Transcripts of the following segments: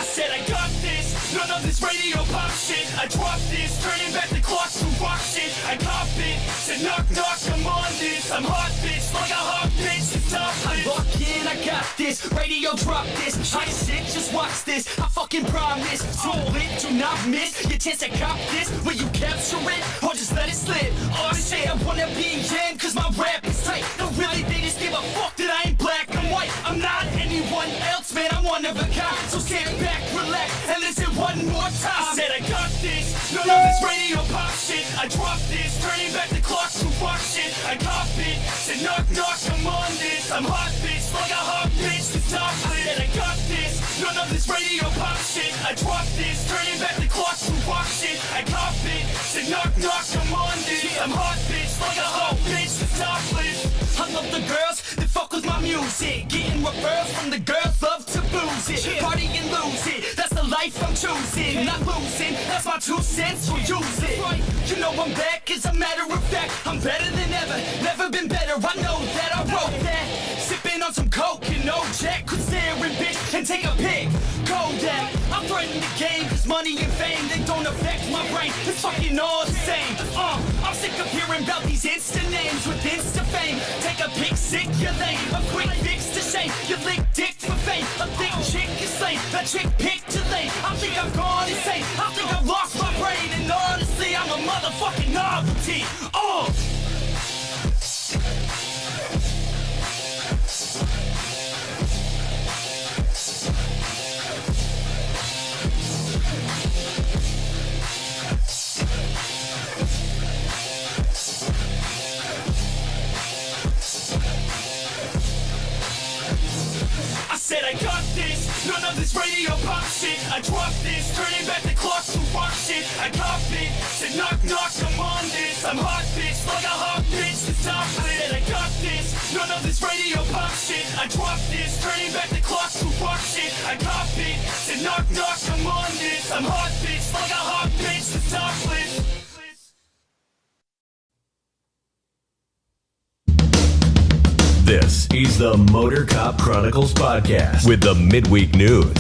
said I got this, none of this radio pop shit. I dropped this, turning back the clock to rock shit. I cop it, said knock knock, I'm on this. I'm hot bitch, like a hot bitch, it's tough. I lock in, I got this, radio drop this. I sit, just watch this, I fucking promise. Too lit, do not miss your chance to cop this. Will you capture it, or just let it slip? Oh, they say I wanna be in, cause my rap is tight. No, really, they just give a fuck that I ain't black and white. I'm not anyone else, man, I'm one of a kind. So stand back, relax, and listen one more time. I said I got this, none of this radio pop shit. I dropped this, turning back the clock to rock shit. I cop it, said knock knock, I'm on this. I'm hot bitch, like a hot bitch, the top lit. And I got this, none of this radio pop shit. I dropped this, turning back the clock to rock shit. I cop it, said knock knock, I'm on this. I'm hot bitch, like a hot bitch, the top lit. I love the girls that fuck with my music. Getting referrals from the girls, love to booze it. Party and lose it, that's the life I'm choosing. Not losing, that's my 2 cents, so use it. You know I'm back, as a matter of fact. I'm better than ever, never been better. I know that, I wrote that. Sipping on some coke and no jack. Could stare and bitch and take a pic. Kodak, I'm threatening the game, cause money and fame, they don't affect my brain. It's fucking all the same. I'm sick of hearing about these Insta names with Insta fame. Take a pic, sick, you're lame. A quick fix to shame. You lick dick for fame. A thick chick is slain. A chick picked to lane. I think I've gone insane. I think I've lost my brain. And honestly, I'm a motherfucking novelty. I said I got this, none of this radio pop shit. I dropped this, turning back the clock to rock shit. I cop it, said knock knock, I'm on this. I'm hot bitch, like a hot bitch, the top lit. And I got this, none of this radio pop shit. I dropped this, turning back the clock to rock shit. I cop it, said knock knock, I'm on this. I'm hot bitch, like a hot bitch, the top lit. This is the Motor Cop Chronicles podcast with the midweek news.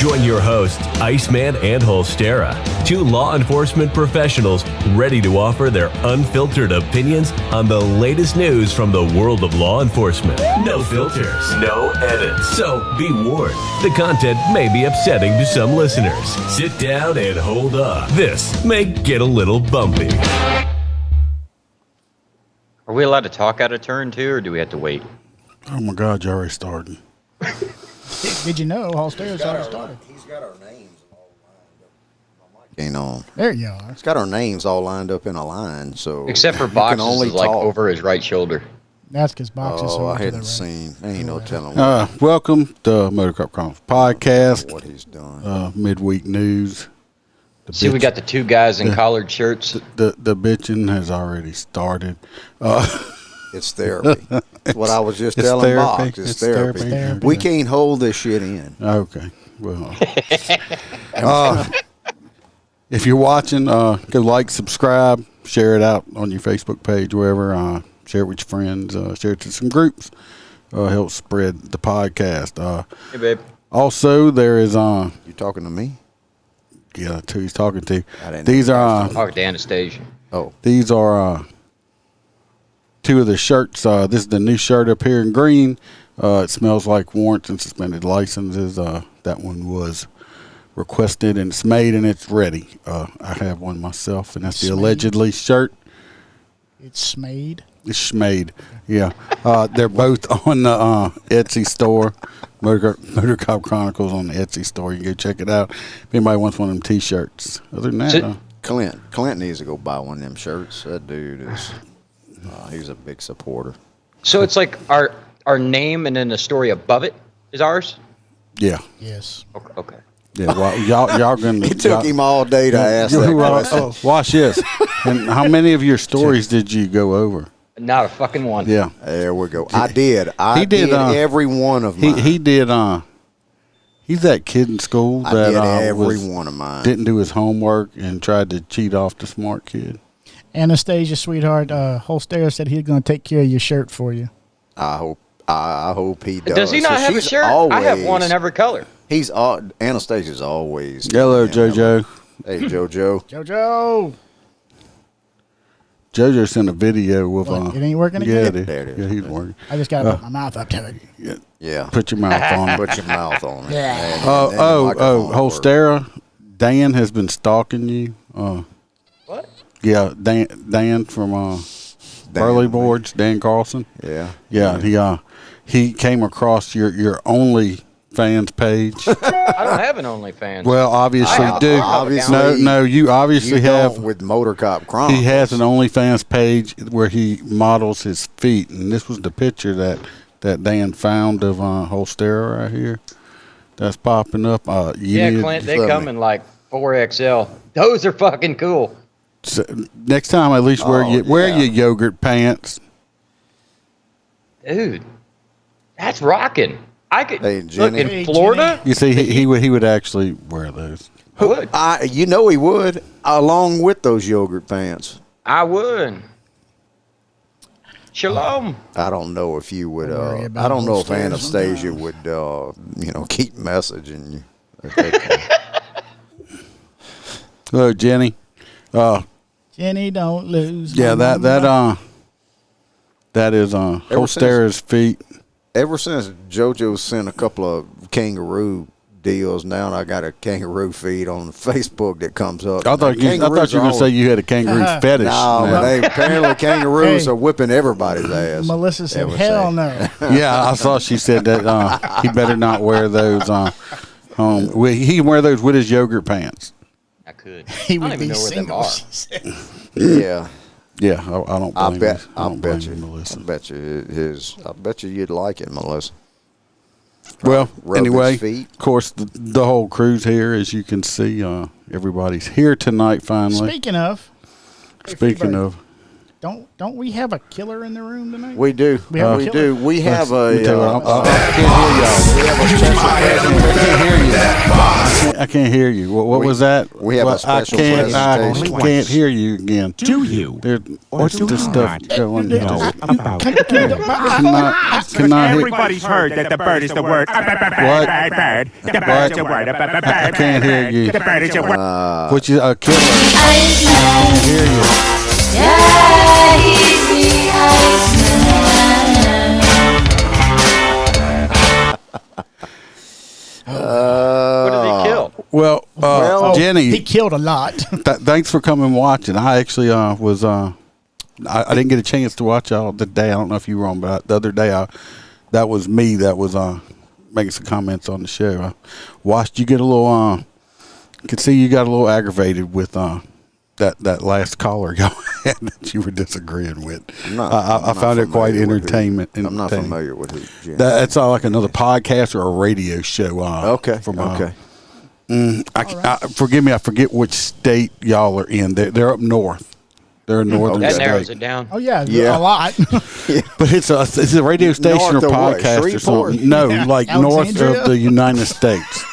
Join your hosts, Iceman and Holstera, 2 law enforcement professionals ready to offer their unfiltered opinions on the latest news from the world of law enforcement. No filters, no edits. So be warned, the content may be upsetting to some listeners. Sit down and hold up. This may get a little bumpy. Are we allowed to talk out of turn too, or do we have to wait? Oh my God, you already started. Did you know Holstera's already started? He's got our names all lined up. Ain't on. There you are. It's got our names all lined up in a line, so Except for you can boxes only is like talk. over his right shoulder. That's because boxes Oh, are I to the hadn't right. seen. Ain't no telling Welcome to Motor Cop Chronicles podcast. what he's done. Midweek news. See, we got the 2 guys in collared shirts. The bitching has already started. It's therapy. That's what I was just It's telling therapy. Box. It's It's therapy. therapy. We can't hold this shit in. Okay. Well, if you're watching, go like, subscribe, share it out on your Facebook page, wherever. Share it with your friends. Share it to some groups. Help spread the podcast. Hey, babe. Also, there is You talking to me? yeah, that's who he's talking to. I didn't These know. are Talk to Anastasia. Oh, these are 2 of the shirts. This is the new shirt up here in green. It smells like warrants and suspended licenses. That one was requested and it's made and it's ready. I have one myself, and that's the Smade? allegedly shirt. It's Smade. It's Schmade. Yeah. They're both on the Etsy store. Motor Cop Chronicles on the Etsy store. You can go check it out if anybody wants one of them T-shirts. Other than that, Clint needs to go buy one of them shirts. That dude is, he's a big supporter. So it's like our name and then the story above it is ours? yeah. Yes. Okay. Yeah, well, y'all gonna. It took him all day to ask that question. Watch this. And how many of your stories did you go over? Not a fucking one. Yeah, There we go. I did. I He did, did every one of mine. he did. He's that kid in school I that did every was, one of mine. didn't do his homework and tried to cheat off the smart kid. Anastasia, sweetheart, Holstera said he's going to take care of your shirt for you. I hope he does. Does he not So have a she's shirt? I have one in every color. Anastasia's always. Hello, JoJo. Hey, JoJo. JoJo. JoJo sent a video with What, it ain't working yeah, again? There it is. Yeah, he's working. I just got to put my mouth up to it. Yeah. Put your mouth on it. Put your mouth on it. Yeah. And then the microphone will work. Holstera, Dan has been stalking you. What? Yeah, Dan from Burley Boards, Dan Carlson. Yeah. Yeah, he came across your OnlyFans page. I don't have an OnlyFans. Well, obviously I do. Obviously, No, you obviously You have. don't with Motor Cop Chronicles. He has an OnlyFans page where he models his feet, and this was the picture that Dan found of Holstera right here. That's popping up. Clint, they come in like 4XL. Those are fucking cool. So, next time, at least wear your yogurt pants. Dude, that's rocking. I could Hey, look Jenny. in Hey, Florida. You see, he would actually wear those. I would. You know he would, along with those yogurt pants. I would. Shalom. I don't know if you would. worry about I don't know if those stairs Anastasia sometimes. would, keep messaging you. Hello, Jenny. Jenny, don't lose. Yeah, my number. that is Holstera's feet. Ever since JoJo sent a couple of kangaroo deals, now I got a kangaroo feed on Facebook that comes up. I thought you were going to say you had a kangaroo fetish. No, now. but apparently kangaroos Hey. are whipping everybody's ass. Melissa said, would hell say. no. Yeah, I saw she said that he better not wear those. He can wear those with his yogurt pants. I could. He I don't would even be know where them single. are. She said. Yeah, Yeah, I don't I blame bet. you. I don't bet blame you. Melissa. I bet you you'd like it, Melissa. Well, Rub anyway, his feet. of course, the whole crew's here, as you can see. Everybody's here tonight. Finally, Speaking of, speaking of, don't we have a killer in the room tonight? We do. We have a we killer? do. We have let me tell you a. what, I can't hear y'all. I can't hear you. I can't hear you. What was that? we have a special I presentation. can't hear you again. Do you? What's do this you stuff not going know on? about Can I hear? Everybody's heard that the bird is the word. What? Bird. The bird is the word. I can't hear you. The bird is the word. Which is a killer? Iceman, I can't hear you. yeah, he's the Iceman. What did he kill? Well, Jenny, He killed a lot. thanks for coming and watching. I actually was I didn't get a chance to watch y'all the day. I don't know if you were on, but the other day that was me that was making some comments on the show. I watched you get a little could see you got a little aggravated with that last caller y'all had that you were disagreeing with. I found it quite entertainment. I'm not familiar with who. Jen. That's like another podcast or a radio show. Okay. Forgive me, I forget which state y'all are in. They're up north. They're a northern That state. narrows it down. Oh yeah, Yeah. a lot. But it's a radio station North or of what? podcast or Shreveport? something. No, Yeah. like north Alexandria? of the United States.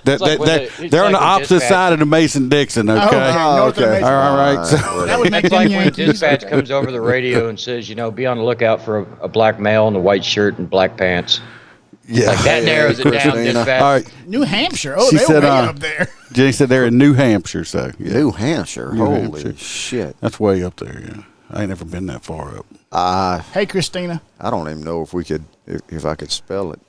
like when They're the- on the like when opposite dispatch- side of the Mason-Dixon, okay? okay. North of okay. Mason. All right. So, That would make It's them like when Yankees. dispatch comes over the radio and says, be on the lookout for a black male in a white shirt and black pants. yeah. Like that narrows it down, Christina. dispatch. All right. New Hampshire. Oh, She they said, were way up there. Jenny said they're in New Hampshire, so yeah, New Hampshire. New Holy Hampshire. shit. that's way up there, yeah. I ain't never been that far up. Hey, Christina. I don't even know if I could spell it.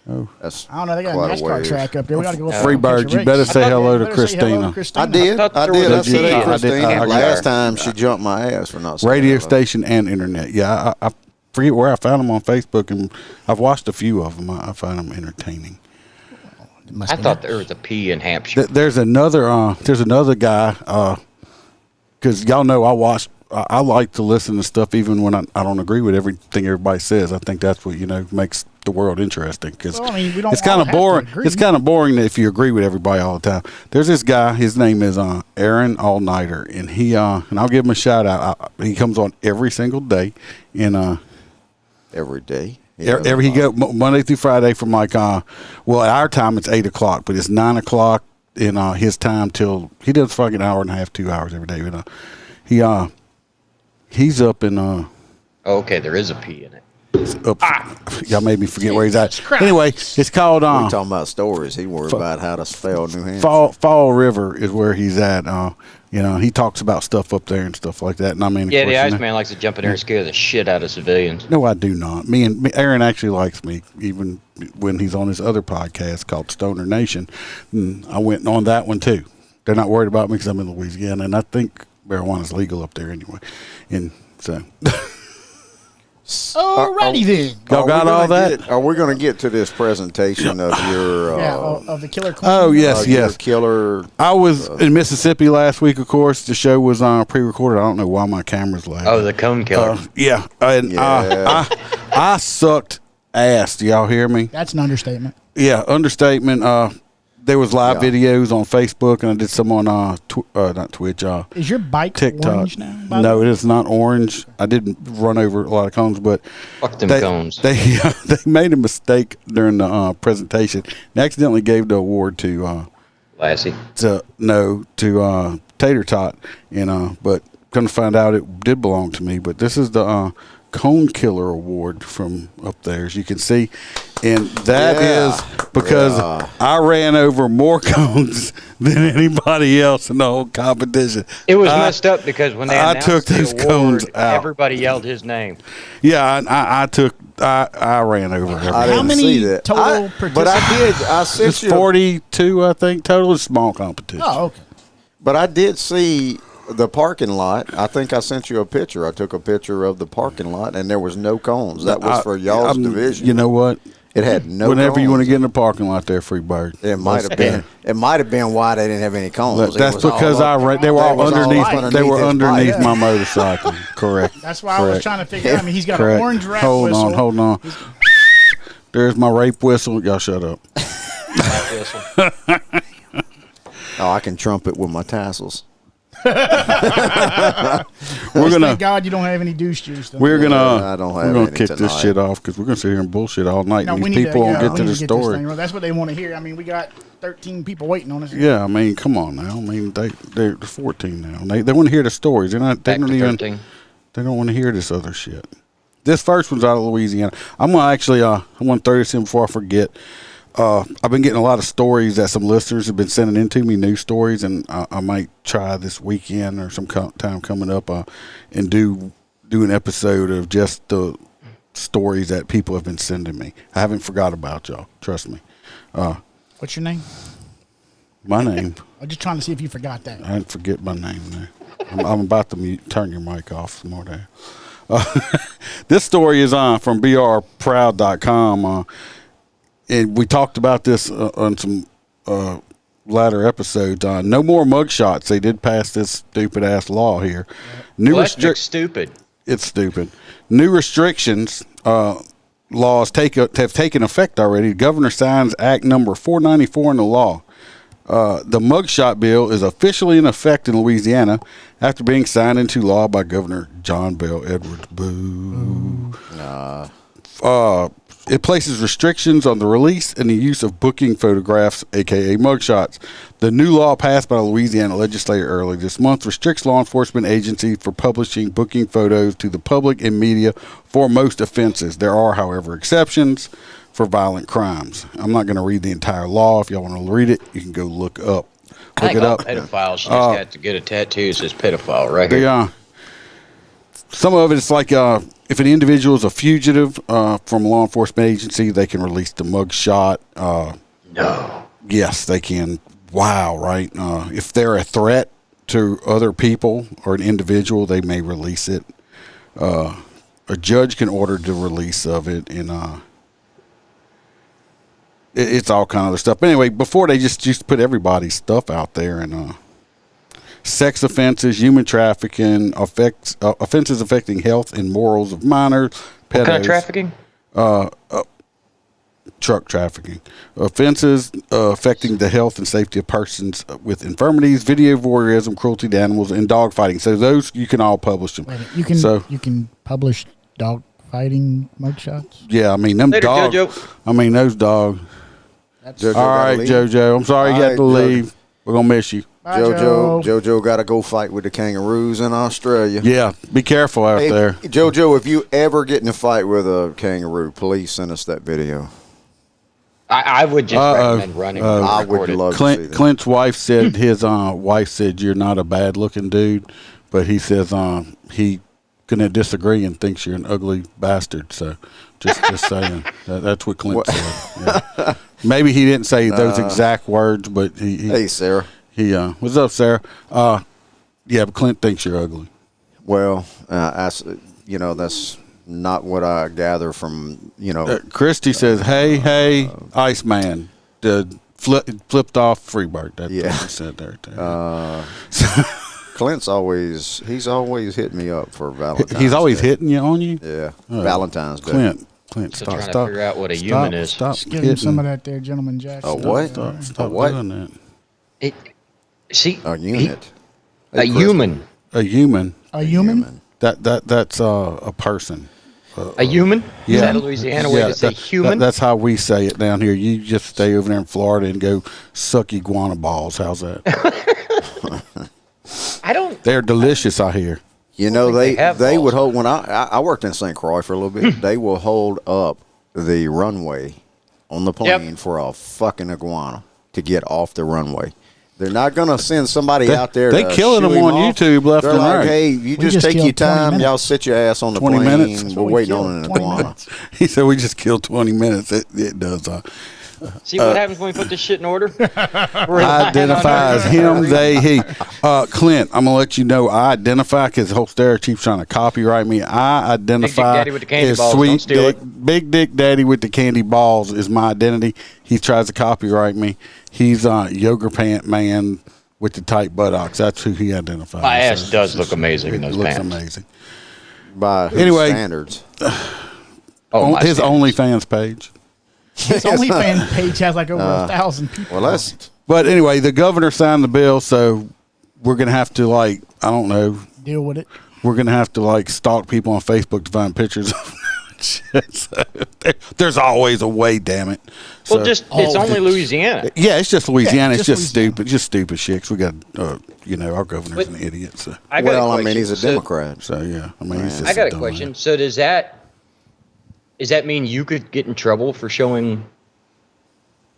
Oh. That's I don't know. They got a quite NASCAR ways. track up there. We got to go. Freebird, you better say hello to Christina. I did. I thought I there did. was I a said P. hey, I did- Christina. I got Last her. time she jumped my ass for not saying Radio hello. station and internet. Yeah, I forget where I found them on Facebook, and I've watched a few of them. I find them entertaining. I thought there was a P in Hampshire. There's another guy because y'all know I like to listen to stuff even when I don't agree with everything everybody says. I think that's what makes the world interesting because Well, I mean, we don't it's kind all of have to boring. agree. It's kind of boring if you agree with everybody all the time. There's this guy. His name is Aaron All Nighter, and he and I'll give him a shout out. He comes on every single day, and Every day. he go Monday through Friday from like at our time it's 8:00, but it's 9:00 in his time till he does fucking hour and a half, 2 hours every day. He's up in Okay, there is a P in it. He's up. Y'all made me forget where he's at. Anyway, it's called. We're talking about stories. He worried about how to spell New Hampshire. Fall River is where he's at. He talks about stuff up there and stuff like that. And I mean, Yeah, the Iceman likes to jump in there and scare the shit out of civilians. No, I do not. Aaron actually likes me, even when he's on his other podcast called Stoner Nation. And I went on that one too. They're not worried about me because I'm in Louisiana, and I think marijuana's legal up there anyway. And so. Alrighty then. Y'all got all that? Are we going to get to this presentation of your of the killer queen? Oh yes. your killer? I was in Mississippi last week. Of course, the show was pre-recorded. I don't know why my camera's lagging. Oh, the cone killer. Yeah, and I sucked ass. Do y'all hear me? That's an understatement. Yeah, understatement. There was live videos on Facebook, and I did some on not Twitch. Is your bike TikTok. orange now? by the No, way? it is not orange. I didn't run over a lot of cones, but Fuck them cones. They made a mistake during the presentation. They accidentally gave the award to Lassie. to Tater Tot, but come to find out it did belong to me. But this is the Cone Killer Award from up there, as you can see, and that is because I ran over more cones than anybody else in the whole competition. It was messed up because when they announced took those the award, cones out. everybody yelled his name. Yeah, I ran over everybody. I didn't many see that. total But I did. I sent It's you. 42, I think, total. It's a small competition. Oh, okay. But I did see the parking lot. I think I sent you a picture. I took a picture of the parking lot, and there was no cones. That was for y'all's division. You know what? It had no. Whenever you want to cones. get in the parking lot there, free bird. It might have been. It might have been why they didn't have any cones. That's It was because all up- they were all was all underneath. They were his underneath bike. my motorcycle. Correct. That's why I was Correct. trying to figure out. I mean, he's got Correct. an orange rap Hold whistle. on. There's my rape whistle. Y'all shut up. Oh, I can trumpet with my tassels. We're gonna. Thank God you don't have any douche juice. Though. We're gonna. I don't have We're gonna any kick this tonight. shit off because we're gonna sit here and bullshit all night, No, and we these need people to, won't get to we the need get this story. thing rolling. That's what they want to hear. I mean, we got 13 people waiting on us. Yeah, I mean, come on now. I mean, they're 14 now. They want to hear the stories. They're not. They Back don't to even. 13. They don't want to hear this other shit. This first one's out of Louisiana. I'm gonna actually. I want to throw this in before I forget. I've been getting a lot of stories that some listeners have been sending in to me, news stories, and I might try this weekend or some time coming up and do an episode of just the stories that people have been sending me. I haven't forgot about y'all. Trust me. What's your name? My name. I'm just trying to see if you forgot that. I didn't forget my name there. I'm about to turn your mic off some more there. This story is from brproud.com. And we talked about this on some latter episodes. No more mugshots. They did pass this stupid-ass law here. That's stupid. It's stupid. New restrictions laws have taken effect already. The governor signs Act number 494 into law. The mugshot bill is officially in effect in Louisiana after being signed into law by Governor John Bel Edwards. Boo. It places restrictions on the release and the use of booking photographs, a.k.a. mugshots. The new law passed by the Louisiana legislature early this month restricts law enforcement agencies for publishing booking photos to the public and media for most offenses. There are, however, exceptions for violent crimes. I'm not going to read the entire law. If y'all want to read it, you can go look it up. Pedophile. She just got to get a tattoo that says pedophile right here. Some of it is like if an individual is a fugitive from a law enforcement agency, they can release the mugshot. No. Yes, they can. Wow, right? If they're a threat to other people or an individual, they may release it. A judge can order the release of it, and it's all kind of other stuff. But anyway, before they just used to put everybody's stuff out there, and sex offenses, human trafficking, offenses affecting health and morals of minors, pedos, What kind of trafficking? truck trafficking, offenses affecting the health and safety of persons with infirmities, video voyeurism, cruelty to animals, and dog fighting. So those you can all publish them. Wait, you can publish dog fighting mugshots. Yeah, I mean them Later, dogs. JoJo. I mean those dogs. JoJo All right, gotta leave. JoJo. I'm sorry you All got right, to JoJo. leave. We're gonna miss you. Bye, Joe. JoJo got to go fight with the kangaroos in Australia. Yeah, be careful out there. JoJo, if you ever get in a fight with a kangaroo, please send us that video. I would just recommend running. I would love to see that. Clint's wife said his wife said you're not a bad looking dude, but he says he couldn't disagree and thinks you're an ugly bastard. So just saying that's what Clint said. Yeah. Maybe he didn't say those exact words, but he Hey, Sarah. What's up, Sarah? Yeah, but Clint thinks you're ugly. Well, that's not what I gather from Christy says, "Hey, Iceman, flipped off Freebird." That's what he said there. Clint's always hitting me up for Valentine's. He's always Day. hitting you on you. Yeah, Valentine's Day. Clint, Still stop, trying to stop. figure out what a human is. Stop Just give hitting. him some of that there, Gentleman Jack. A what? Stop what? doing that. A unit. A human. A human. A human? That's a person. A human? Yeah. Is that a Louisiana way to say human? That's how we say it down here. You just stay over there in Florida and go suck iguana balls. How's that? I don't. They're delicious, I hear. You know, they have they would balls. hold, when I worked in St. Croix for a little bit, they will hold up the runway on the plane for a fucking iguana to get off the runway. They're not going to send somebody out there They to killing shoo them him on off. YouTube left They're and like, right. hey, you We just take killed your 20 time. minutes. Y'all sit your ass on the 20 plane. minutes. That's We're what we waiting killed, on an 20 iguana. minutes. He said we just killed 20 minutes. It does. See what happens when we put this shit in order? Identify as him, they, he. Clint, I'm gonna let you know. I identify because Holster keeps trying to copyright me. I identify Daddy with the candy as balls, don't sweet steal dick, big dick daddy with the candy balls is my identity. He tries to copyright me. He's yoga pant man with the tight buttocks. That's who he identifies. My ass does look amazing in It those looks pants. amazing. By whose Anyway. standards? Oh, my His standards. OnlyFans page. His OnlyFans page has like over 1,000 people. Well, that's But anyway, the governor signed the bill, so we're gonna have to I don't know. Deal with it. We're gonna have to stalk people on Facebook to find pictures of shit. So, there's always a way, damn it. Well, So- it's only Louisiana. yeah, it's just Louisiana. Yeah, it's just just Louisiana. stupid, just stupid shit. 'Cause we got, our governor's But- an idiot. So, I got a well, I mean, question. he's a So- Democrat. so yeah, I mean, he's just I got a dumb question. man. So does that mean you could get in trouble for showing?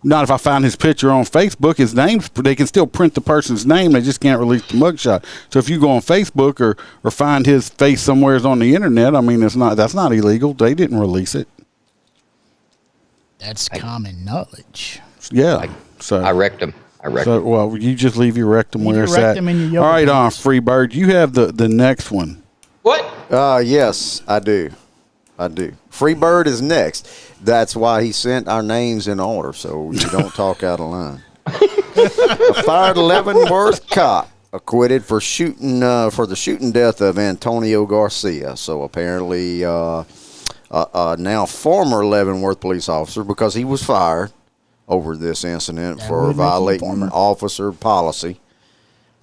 Not if I find his picture on Facebook. His name's they can still print the person's name. They just can't release the mugshot. So if you go on Facebook or find his face somewhere on the internet, I mean, that's not illegal. They didn't release it. That's common knowledge. Yeah. So I wrecked him. So, well, you just leave your rectum Leave where your it's at. rectum in your yoga All right, pants. Freebird, you have the next one. What? Yes, I do. Freebird is next. That's why he sent our names in order, so you don't talk out of line. A fired Leavenworth cop acquitted for the shooting death of Antonio Garcia. So apparently, now former Leavenworth police officer, because he was fired over this incident That for would make him violating former. officer policy.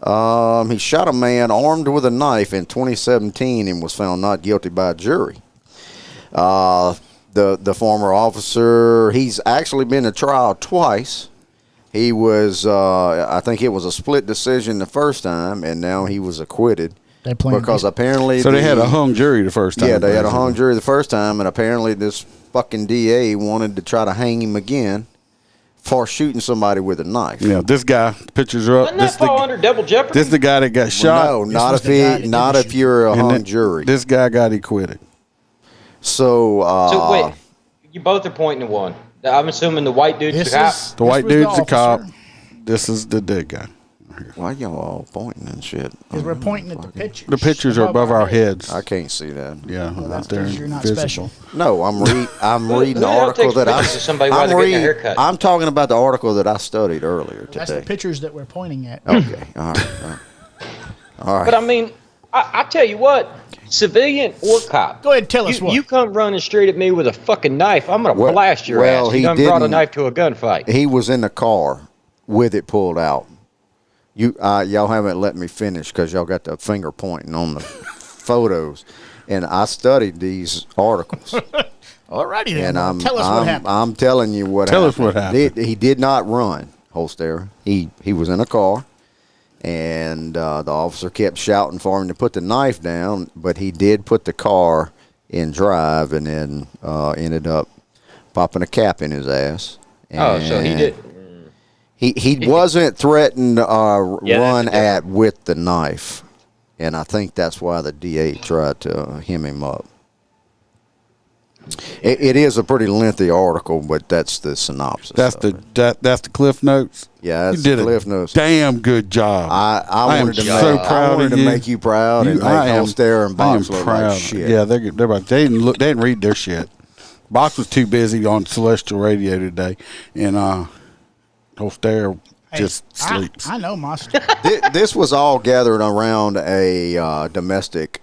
He shot a man armed with a knife in 2017 and was found not guilty by a jury. The former officer, he's actually been to trial twice. He was, I think it was a split decision the first time, and now he was acquitted. They playing Because baseball. apparently So they had a hung jury the first time. yeah, they had a hung basically. jury the first time, and apparently this fucking DA wanted to try to hang him again for shooting somebody with a knife. Yeah, this guy, pictures are up. Doesn't that fall under double jeopardy? This the guy that got shot. No, not was if the guy that he, did not the if you're a and hung then jury. This guy got acquitted. So, So wait, you both are pointing to one. I'm assuming the white dude's This the cop. is The white was dude's the cop. officer. This is the dead guy. why y'all all pointing and shit? Because we're pointing at the pictures. The pictures are above our heads. I can't see that. Yeah, That's they're because you're not invisible. special. No, I'm reading the Who the hell article takes that I. pictures of somebody while I'm they're getting a reading. haircut? I'm talking about the article that I studied earlier That's the today. pictures that we're pointing at. Okay, all right, all right. But I mean, I tell you what, civilian or cop. Go ahead, tell us what. You come running straight at me with a fucking knife, I'm gonna Well- blast your well, ass. he You done brought a didn't- knife to a gunfight. He was in the car with it pulled out. Y'all haven't let me finish because y'all got the finger pointing on the photos, and I studied these articles. Alrighty then. And Tell us what happened. I'm telling you what Tell happened. us what happened. He did not run, Holster. He was in a car, and the officer kept shouting for him to put the knife down, but he did put the car in drive, and then ended up popping a cap in his ass. Oh, so he did. He wasn't threatened Yeah, run that's at with the knife, and I think that's why the DA tried to hem him up. It is a pretty lengthy article, but that's the synopsis. That's that's the Cliff Notes. Yeah, that's you did Cliff a Notes. Damn good job. I am wanted to so make, proud I wanted of to you. make you proud and make Holster and Box look like shit. Yeah, they didn't read their shit. Box was too busy on Celestial Radio today, and Holster just sleeps. I know my story. This was all gathered around a domestic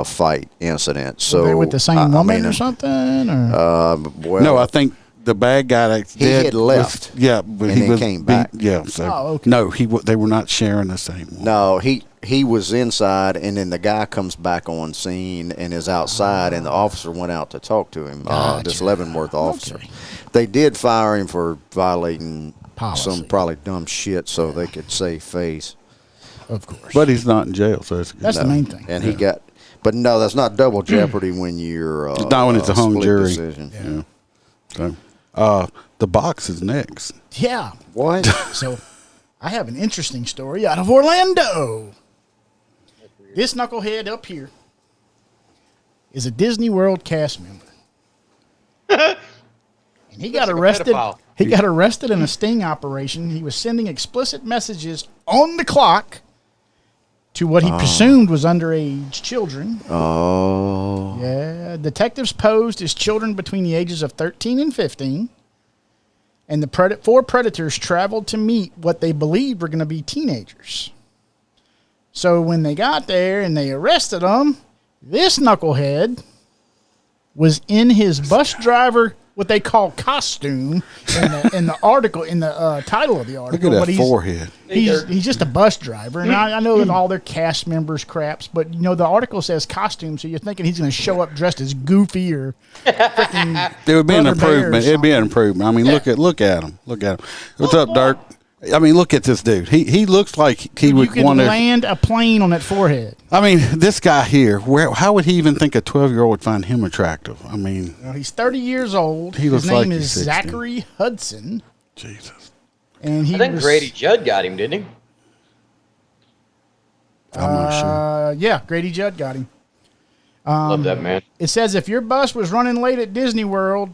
fight incident. So Were they with the same woman or something? Or? Well, No, I think the bad guy that He had left. but and he then was came back. Yeah, so Oh, okay. no, they were not sharing the same one. No, he was inside, and then the guy comes back on scene and is outside, and the officer went out to talk to him. This Leavenworth officer. Okay. They did fire him for violating Policy. some probably dumb shit, so they could save face. Of course. But he's not in jail, so it's good. That's the main thing. And he got, but no, that's not double jeopardy when you're not when it's a hung split jury. decision. Yeah. So, the Box is next. Yeah. What? So, I have an interesting story out of Orlando. This knucklehead up here is a Disney World cast member. And he got like a arrested. pedophile. He got arrested in a sting operation. He was sending explicit messages on the clock to what he presumed was underage children. Oh. Yeah. Detectives posed as children between the ages of 13 and 15. And the four predators traveled to meet what they believed were going to be teenagers. So when they got there and they arrested them, this knucklehead was in his bus driver, what they call costume, in the article, in the title of the article. Look at But that forehead. He's just a bus driver, and I know that all their cast members craps, but the article says costume, so you're thinking he's going to show up dressed as Goofy or freaking. It would be an Brother Bear or improvement. It'd be an improvement. I mean, look at him. Look at him. What's up, Dirk? I mean, look at this dude. He looks like he You would could want to land a plane on that forehead. I mean, this guy here. How would he even think a 12-year-old would find him attractive? I mean, Well, he's 30 years old. He His looks name like is he's 60. Zachary Hudson, Jesus. and he I think was, Grady Judd got him, didn't he? I'm not sure. Yeah, Grady Judd got him. Love that man. It says if your bus was running late at Disney World,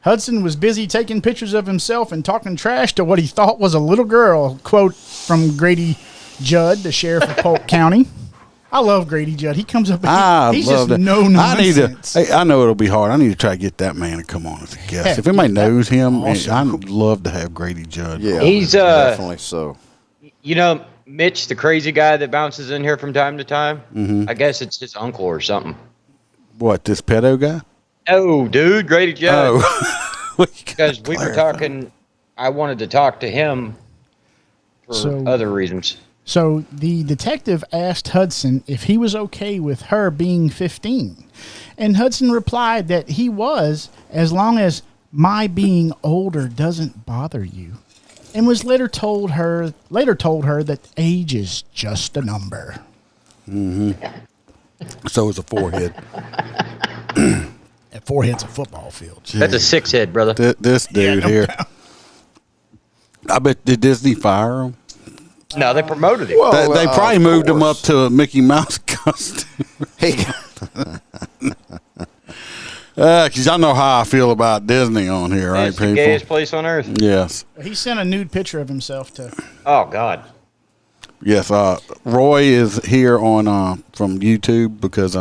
Hudson was busy taking pictures of himself and talking trash to what he thought was a little girl. Quote from Grady Judd, the sheriff of Polk County. I love Grady Judd. He comes up and he's just that. no nonsense. I know it'll be hard. I need to try to get that man to come on as a guest. Heck, If anybody yeah, knows him, awesome. I'd love to have Grady Judd. Yeah, He's, definitely so. You know, Mitch, the crazy guy that bounces in here from time to time. Mm-hmm. I guess it's his uncle or something. What, this pedo guy? Oh, dude, Grady Judd. Oh. Because we were talking, I wanted to talk to him for So- other reasons. So the detective asked Hudson if he was okay with her being 15. And Hudson replied that he was, as long as my being older doesn't bother you. And was later told her that age is just a number. So is a forehead. That forehead's a football field. That's a 6 head, brother. This dude no here. doubt. I bet, did Disney fire him? No, they promoted him. Well, They probably of moved him up course. to a Mickey Mouse costume. Because y'all know how I feel about Disney on here, right, It's the gayest people? place on earth. Yes. He sent a nude picture of himself to. Oh, God. Yes, Roy is here on from YouTube because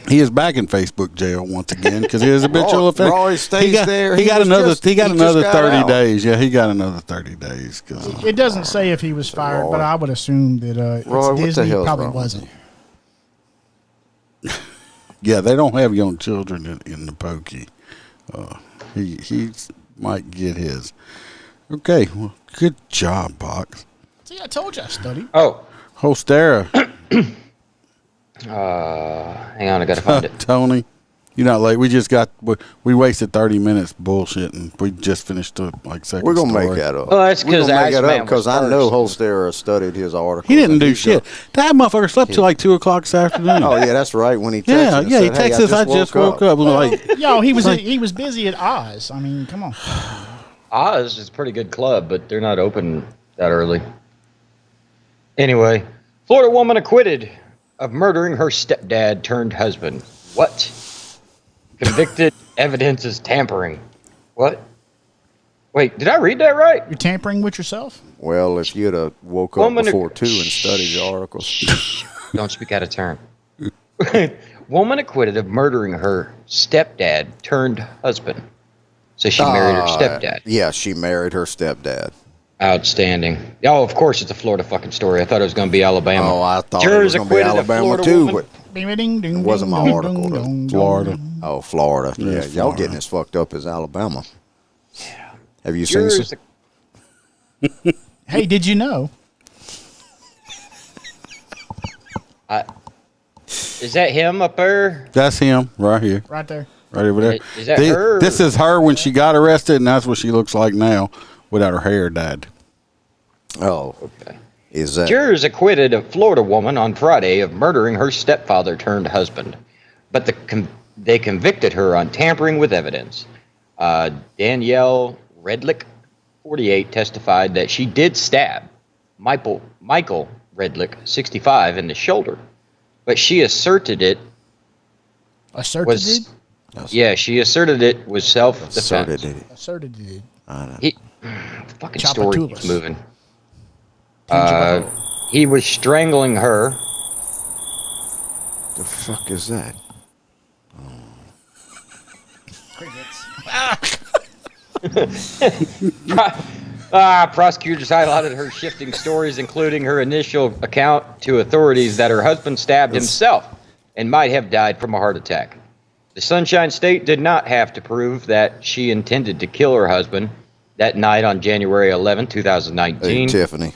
he is back in Facebook jail once again because he is habitual offender. Roy stays there. He got another 30 out. days. Yeah, he got another 30 days. 'Cause, It doesn't say if he was fired, Roy. but I would assume that Roy, it's what the Disney hell's probably wrong with wasn't. yeah, they don't have young children in the pokey. He might get his. Okay, well, good job, Box. See, I told you I studied. Oh, Holstera, hang on, I got to find it. Tony, You're not late. We wasted 30 minutes bullshitting. We just finished the second. We're gonna story. make that up. Well, that's We're 'cause gonna make it Iceman up because was I know first. Holstera studied his article. He didn't do shit. That motherfucker slept till 2 o'clock this afternoon. Oh yeah, that's right. When he texted, yeah. us, He said, texted us. I just woke up. Yo, he was busy at Oz. I mean, come on. Oz is a pretty good club, but they're not open that early. Anyway, Florida woman acquitted of murdering her stepdad turned husband. What? Convicted. Evidence is tampering. What? Wait, did I read that right? You're tampering with yourself? Well, if you'd have woke up before 2 and studied the articles. Don't speak out of turn. Woman acquitted of murdering her stepdad turned husband. So she married her stepdad. Yeah, she married her stepdad. Outstanding. Oh, of course it's a Florida fucking story. I thought it was going to be Alabama. Oh, I thought Jurors it was going to be acquitted of Alabama Florida too, woman. but it wasn't my article. Though. Florida. Oh, Florida. Yeah, Yeah, y'all Florida. getting as fucked up as Alabama. Yeah. Have you seen Jurors. this? Hey, did you know? Is that him up there? That's him right here, Right there. right over there. Is that her? This is her when she got arrested, and that's what she looks like now, without her hair dyed. Oh, Okay. is that? Jurors acquitted a Florida woman on Friday of murdering her stepfather turned husband, but they convicted her on tampering with evidence. Danielle Redlick, 48, testified that she did stab Michael Redlick, 65, in the shoulder, but she asserted it Asserted was. it? She asserted it was self-defense. Asserted it. Asserted it. The fucking story Chapatulas. keeps moving. He was strangling her. The fuck is that? Prosecutors highlighted her shifting stories, including her initial account to authorities that her husband stabbed himself and might have died from a heart attack. The Sunshine State did not have to prove that she intended to kill her husband that night on January 11, Hey, 2019. Tiffany.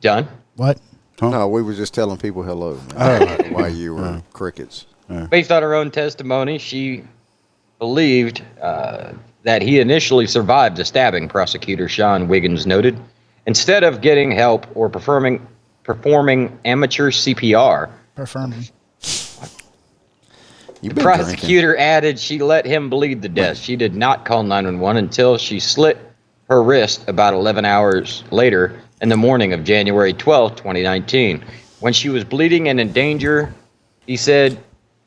Done. What? No, we were just telling people hello, man. While you were crickets. Based on her own testimony, she believed that he initially survived the stabbing, prosecutor Sean Wiggins noted. Instead of getting help or performing amateur CPR, Performing. You've the been prosecutor added she let him bleed to death. She did not call 911 until she slit her wrist about 11 hours later in the morning of January 12, 2019. When she was bleeding and in danger, he said,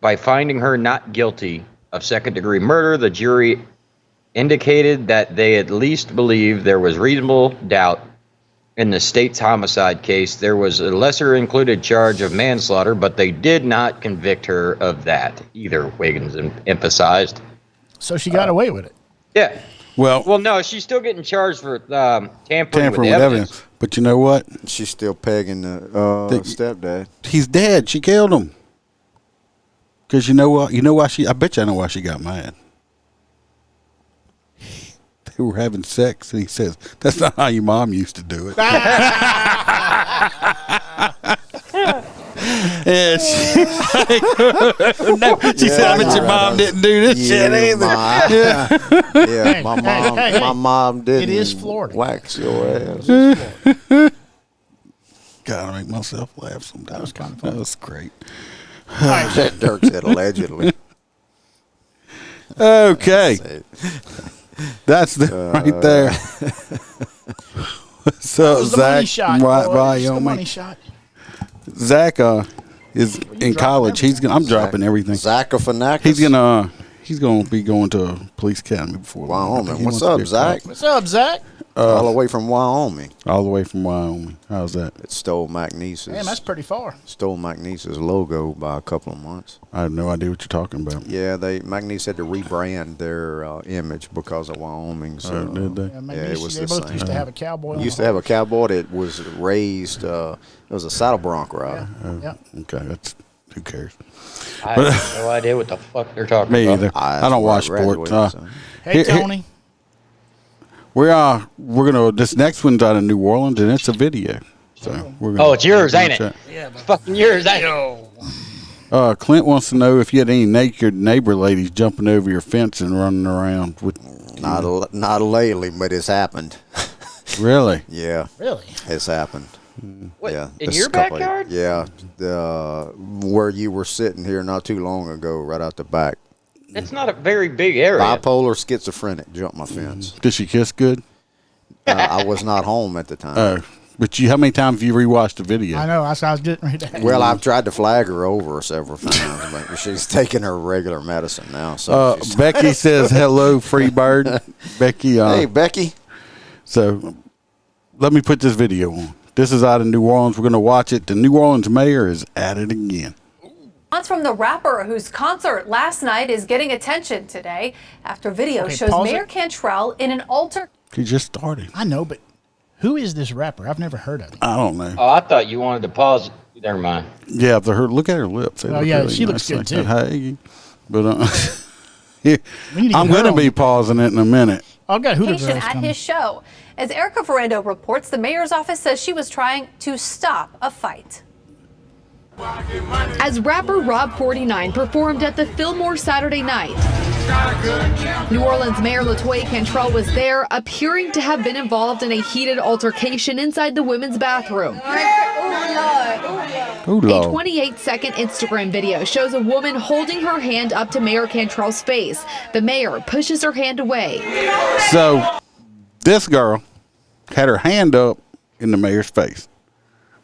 by finding her not guilty of second-degree murder, the jury indicated that they at least believed there was reasonable doubt in the state's homicide case. There was a lesser-included charge of manslaughter, but they did not convict her of that either, Wiggins emphasized. So she got away with it. Yeah. Well, No, she's still getting charged for tampering tampering with evidence. But you know what? She's still pegging the stepdad. He's dead. She killed him. Because you know what? You know why she? I bet you I know why she got mad. They were having sex, and he says, "That's not how your mom used to do it." And she, no, she said, "I bet your mom didn't do this shit either." Yeah, my mom. hey, My mom didn't. it is Florida. Wax your ass. Gotta make myself laugh sometimes. That was kind of fun. That was great. That Dirk said allegedly. Okay, that's the right there. So What's the money Zach, shot? why What's you the don't money make shot? Zach is in college. I'm dropping everything. Zacharfanakis. He's gonna be going to a police academy before long. Wyoming. He What's wants to be up, a Zach? cop. What's up, Zach? All the way from Wyoming. All the way from Wyoming. How's that? It stole McNeese's. Man, that's pretty far. Stole McNeese's logo by a couple of months. I have no idea what you're talking about. Yeah, McNeese had to rebrand their image because of Wyoming. So Did they? Yeah, Yeah, it was they the both same. used to have a cowboy. on used the to have a cowboy that was raised. It was a saddle bronc ride. Yep. Okay, that's who cares. I have no idea what the fuck they're talking Me about. either. I don't watch sports. Hey, Here- Tony. We're gonna this next one's out of New Orleans and it's a video. So we're gonna. Oh, it's yours, ain't it? check. It's fucking yours, ain't it? Clint wants to know if you had any naked neighbor ladies jumping over your fence and running around with. Not lately, but it's happened. Really? Yeah. Really? It's happened. What, Yeah. in This your couple- backyard? Yeah. Where you were sitting here not too long ago, right out the back. That's not a very big area. Bipolar schizophrenic jumped my fence. Did she kiss good? I was not home at the time. Oh, but how many times have you rewatched the video? I know. That's what I was getting ready to ask. Well, I've tried to flag her over several times, but she's taking her regular medicine now. So she's- Becky says hello, free bird. Becky. hey, Becky. So let me put this video on. This is out of New Orleans. We're going to watch it. The New Orleans mayor is at it again. Response from the rapper whose concert last night is getting attention today after video Okay, shows pause Mayor it. Cantrell in an altar. He just started. I know, but who is this rapper? I've never heard of him. I don't know. Oh, I thought you wanted to pause. Never mind. Yeah, look at her lips. They Oh, look yeah, really she looks nice good, like that. Hey, but We need to I'm get her going to on. be pausing it in a minute. I've got Hooter Patient Girls at coming. his show. As Erica Ferrando reports, the mayor's office says she was trying to stop a fight. As rapper Rob 49 performed at the Fillmore Saturday night. New Orleans Mayor LaToya Cantrell was there, appearing to have been involved in a heated altercation inside the women's bathroom. Oh, A Lord. 28-second Instagram video shows a woman holding her hand up to Mayor Cantrell's face. The mayor pushes her hand away. So this girl had her hand up in the mayor's face.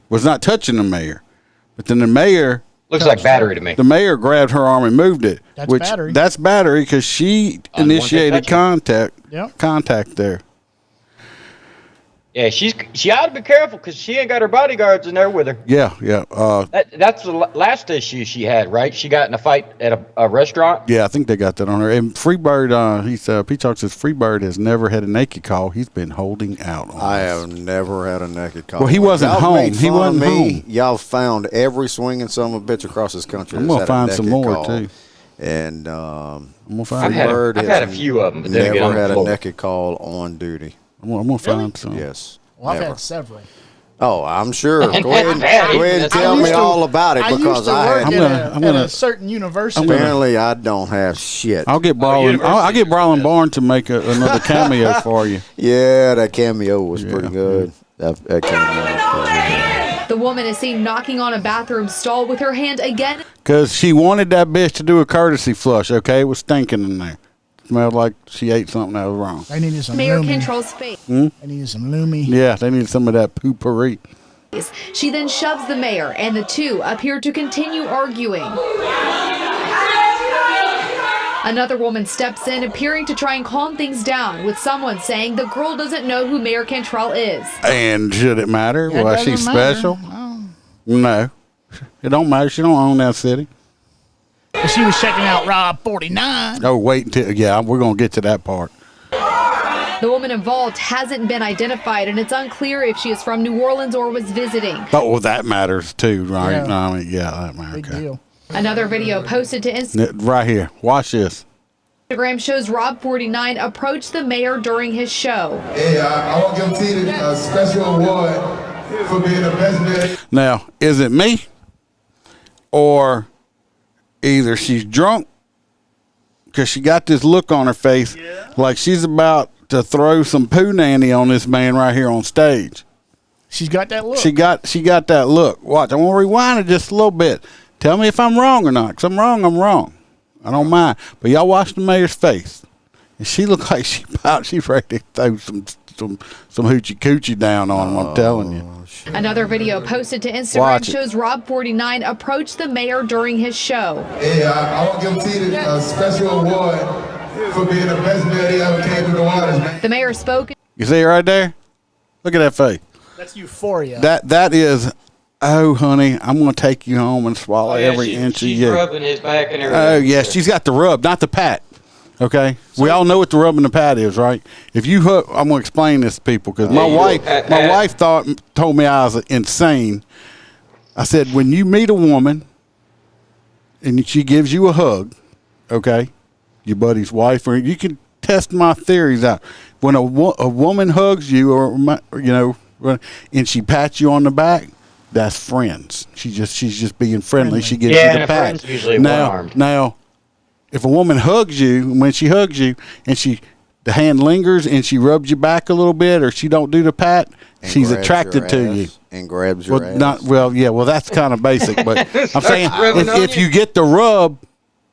Was not touching the mayor. But then the mayor Looks like battery to me. The mayor grabbed her arm and moved it. That's which battery. That's battery because she initiated touching. contact there. Yeah, she ought to be careful because she ain't got her bodyguards in there with her. Yeah. That's the last issue she had, right? She got in a fight at a restaurant. Yeah, I think they got that on her. And Freebird, P-Talk says Freebird has never had a naked call. He's been holding out on I us. have never had a naked call. Well, he wasn't Y'all home. made He fun wasn't of me. home. Y'all found every swinging son of a bitch across this country. I'm that's gonna had a find some naked more, call. too. And I'm gonna find. Freebird I've had a has few of them, but then again, never on the had a floor. naked call on duty. I'm gonna find some. Yes. Well, I've never. had several. Oh, I'm sure. Go ahead and I tell me all about it because I work had. at a certain university. Apparently, I don't have shit. I'll get Brawlin. I'll get Brawlin Barn to make another cameo for you. Yeah, that cameo was pretty good. That cameo was pretty good. The woman is seen knocking on a bathroom stall with her hand again. Because she wanted that bitch to do a courtesy flush, okay? It was stinking in there. Smelled like she ate something that was wrong. They needed some Mayor Lumi. Cantrell's face. They needed some Lumi. Yeah, they needed some of that poopery. She then shoves the mayor, and the two appear to continue arguing. Another woman steps in, appearing to try and calm things down, with someone saying the girl doesn't know who Mayor Cantrell is. And should it matter? Yeah, it Why she's doesn't matter. special? Oh. No. It don't matter. She don't own that city. But she was checking out Rob 49. Oh, wait until, yeah, we're going to get to that part. The woman involved hasn't been identified, and it's unclear if she is from New Orleans or was visiting. Oh, well, that matters too, right? Yeah. No, I mean, yeah, that matters. Big Okay. deal. Another video posted to Right here. Watch this. Instagram shows Rob 49 approach the mayor during his show. Hey, I want to give Tina a special award for being the best mayor. Now, is it me? Or either she's drunk because she got this look on her face like she's about to throw some poo nanny on this man right here on stage. She's got that look. She got that look. Watch, I want to rewind it just a little bit. Tell me if I'm wrong or not. Because I'm wrong, I'm wrong. I don't mind. But y'all watch the mayor's face. And she looked like she's ready to throw some hoochie coochie down on him, I'm telling you. Another video posted to Instagram Watch it. shows Rob 49 approach the mayor during his show. Hey, I want to give Tina a special award for being the best mayor that ever came to New Orleans, man. The mayor spoke. You see it right there? Look at that face. That's euphoria. That is, oh, honey, I'm going to take you home and swallow every inch of she's you. rubbing his back and everything. Oh, yeah, she's got the rub, not the pat. Okay? We all know what the rub and the pat is, right? If you hook, I'm going to explain this to people because my wife told me I was insane. I said, when you meet a woman and she gives you a hug, okay, your buddy's wife, or you can test my theories out. When a woman hugs you, or you know, and she pats you on the back, that's friends. She's just being friendly. She gives Yeah, you the and pat. friends usually now, one-armed. now, if a woman hugs you, when she hugs you, and the hand lingers and she rubs you back a little bit, or she don't do the pat, And she's grabs attracted your to ass you. and grabs your ass. Well, that's kind of basic, but I'm saying rubbing on if you. you get the rub,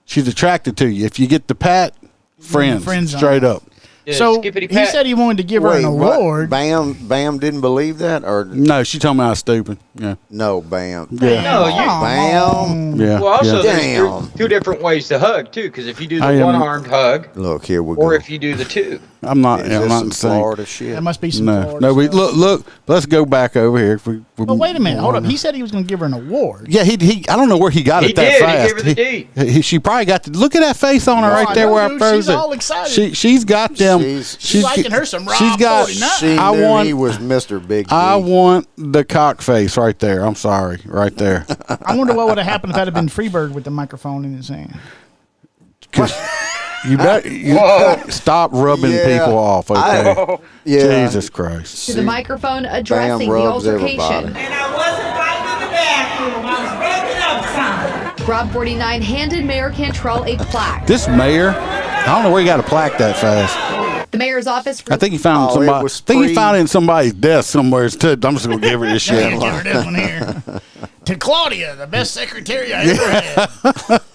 she's attracted to you. If you get the pat, friends, friend zone. straight up. Yeah, So skippity he pat. said he wanted to give her Wait, an what? award. Bam didn't believe that, or No, she told me I was stupid. Yeah, no, Bam. yeah, No, you. Bam. yeah. Well, also, yeah. there's Damn. two different ways to hug too. Because if you do I the am- one-armed hug, Look, here we go. or if you do the two. I'm not. Is I'm this not some saying. Florida shit? That must be some No, Florida no. We stuff. look. Let's go back over here. But wait a minute, hold up. He said he was going to give her an award. Yeah, he. I don't know where he got He it that did. He fast. gave her the She probably got to look at that face on her No, right I there know, where I dude. froze She's it. all excited. She's got them. She's liking her some Rob She's got. 49. She I knew want. he was Mr. Big D. I want the cock face right there. I'm sorry, right there. I wonder what would have happened if that had been Freebird with the microphone in his hand. 'Cause you bet. You stop rubbing Yeah. people off. Okay. Yeah. Jesus Christ. To the microphone addressing the rubs altercation. everybody. And I wasn't fighting in the bathroom. I was breaking up something. Rob 49 handed Mayor Cantrell a plaque. This mayor, I don't know where he got a plaque that fast. The mayor's office. I think he found Oh, it somebody. I was think he free. found it in somebody's desk somewhere. I'm just gonna give her this Yeah, shit. give her this one here. To Claudia, the best secretary I ever had.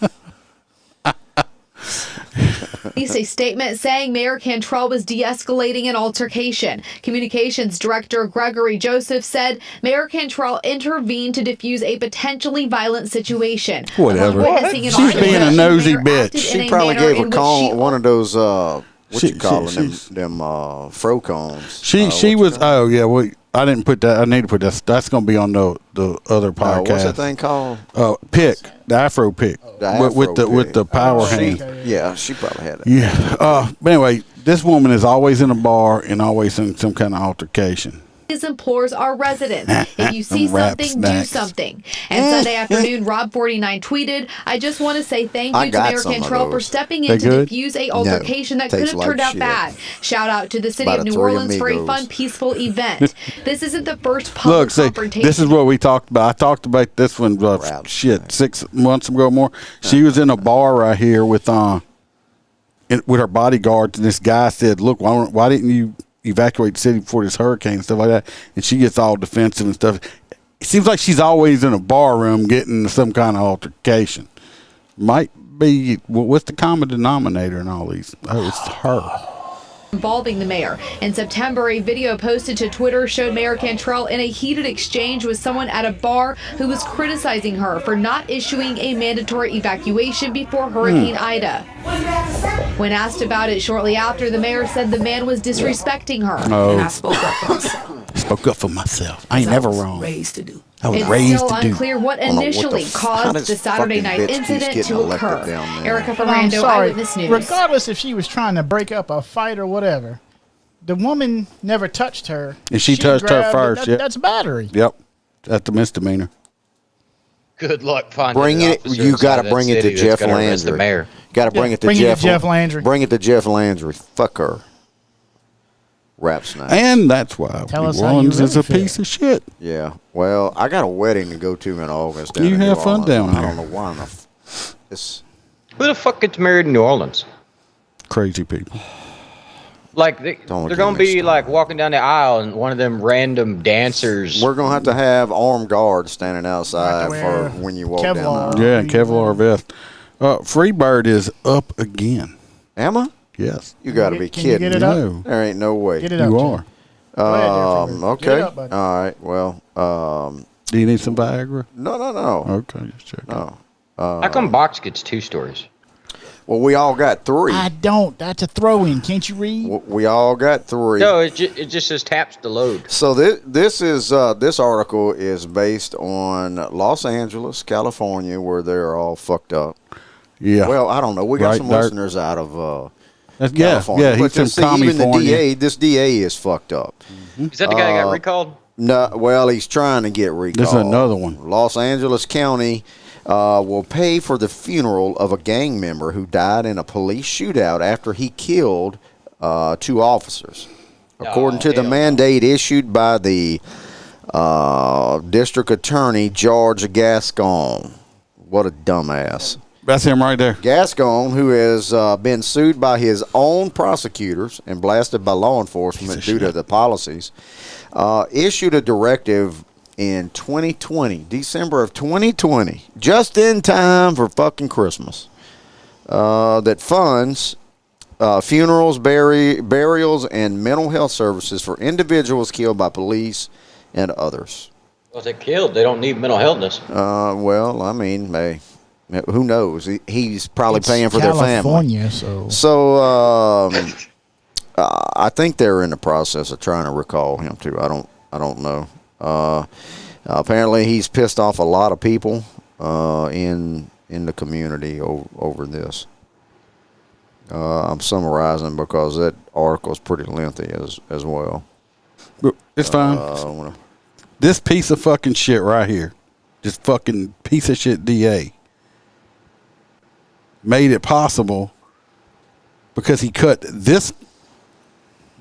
released a statement saying Mayor Cantrell was de-escalating an altercation. Communications Director Gregory Joseph said Mayor Cantrell intervened to defuse a potentially violent situation. Whatever. Upon witnessing an She's being a altercation, nosy Mayor bitch. acted in She a probably manner gave in a which call, she- one of those, what She- you calling she- them fro cones. She was. Oh yeah. Well, I didn't put that. I need to put that. That's going to be on the other podcast. what's that thing called? Pick the Afro pick with the power hand. Yeah, she probably had it. Yeah. But anyway, this woman is always in a bar and always in some kind of altercation. implores our residents, if you see Some rap something, do snacks. something. And Sunday afternoon, Rob49 tweeted, I just want to say thank I you to got Mayor some of Cantrell for those. stepping They in to good? defuse a altercation that could tastes have like turned out shit. bad. Shout out to the city About of a New Three Orleans for a Amigos. fun, peaceful event. This isn't the first public Look, see, confrontation. this is what we talked about. I talked about this one, Rap 6 months ago or more. She was in a bar right here with her bodyguards, and this guy said, "Look, why didn't you evacuate the city before this hurricane and stuff like that?" And she gets all defensive and stuff. It seems like she's always in a bar room getting some kind of altercation. Might be what's the common denominator in all these? Oh, it's her. involving the mayor. In September, a video posted to Twitter showed Mayor Cantrell in a heated exchange with someone at a bar who was criticizing her for not issuing a mandatory evacuation before Hurricane Ida. When asked about it shortly after, the mayor said the man was disrespecting her. Oh, I spoke up for myself. spoke up for myself. I ain't never wrong. Raised to do. I was It's raised still to do. unclear what Hold on, what the initially how caused does the Saturday fucking night bitch keeps incident getting to elected occur. down there? Erica I'm Ferrando, sorry. Eyewitness News. Regardless if she was trying to break up a fight or whatever, the woman never touched her. And she touched her grabbed it. first, yep. That's battery. Yep, that's a misdemeanor. Good luck finding Bring an it. officer You inside got to that bring it to city that's Jeff gonna arrest the Landry. mayor. Got to bring it to bring it to Jeff. Jeff Landry. Bring it to Jeff Landry. Fuck her. Rap snacks. And that's why Tell New us how you Orleans is a really feel. piece of shit. Yeah. Well, I got a wedding to go to in August. Down You in New have fun Orleans. down I there. don't know why. It's Who the fuck gets married in New Orleans? Crazy people. Like Don't they're get gonna me be started. like walking down the aisle and one of them random dancers. we're gonna have armed guards standing outside Have to for wear when you walk Kevlar. down there. Yeah, and Kevlar vest. Freebird is up again. Am I? Yes, You got to be Can you kidding get it me. up? no, There ain't no way. Get it up. you Jeff. are. Go ahead there, Freebird. Get Okay. it up, buddy. All right. Well. Do you need some Viagra? No. Okay, just check. No. How come Box gets 2 stories? Well, we all got 3. I don't. That's a throw-in. Can't you read? We all got 3. No, it just says taps to load. So this article is based on Los Angeles, California, where they're all fucked up. Yeah. Well, I don't know. We got Right some there. listeners out of yeah, California. yeah. But He's from just see, even the California. DA, this DA is fucked up. Is that the guy that got recalled? No, well, he's trying to get recalled. This is another one. Los Angeles County will pay for the funeral of a gang member who died in a police shootout after he killed 2 officers. According to the hell no. mandate issued by the District Attorney George Gascon. What a dumbass. That's him right there. Gascon, who has been sued by his own prosecutors and blasted by law enforcement due to the policies, issued a directive in 2020, December of 2020, just in time for fucking Christmas, that funds funerals, burials, and mental health services for individuals killed by police and others. Well, if they're killed, they don't need mental illness. Well, I mean, who knows? He's probably It's paying for their family. California, So I think they're in the process of trying to recall him too. I don't know. Apparently, he's pissed off a lot of people in the community over this. I'm summarizing because that article is pretty lengthy as well. It's fine. This piece of fucking shit right here, this fucking piece of shit DA, made it possible because he cut this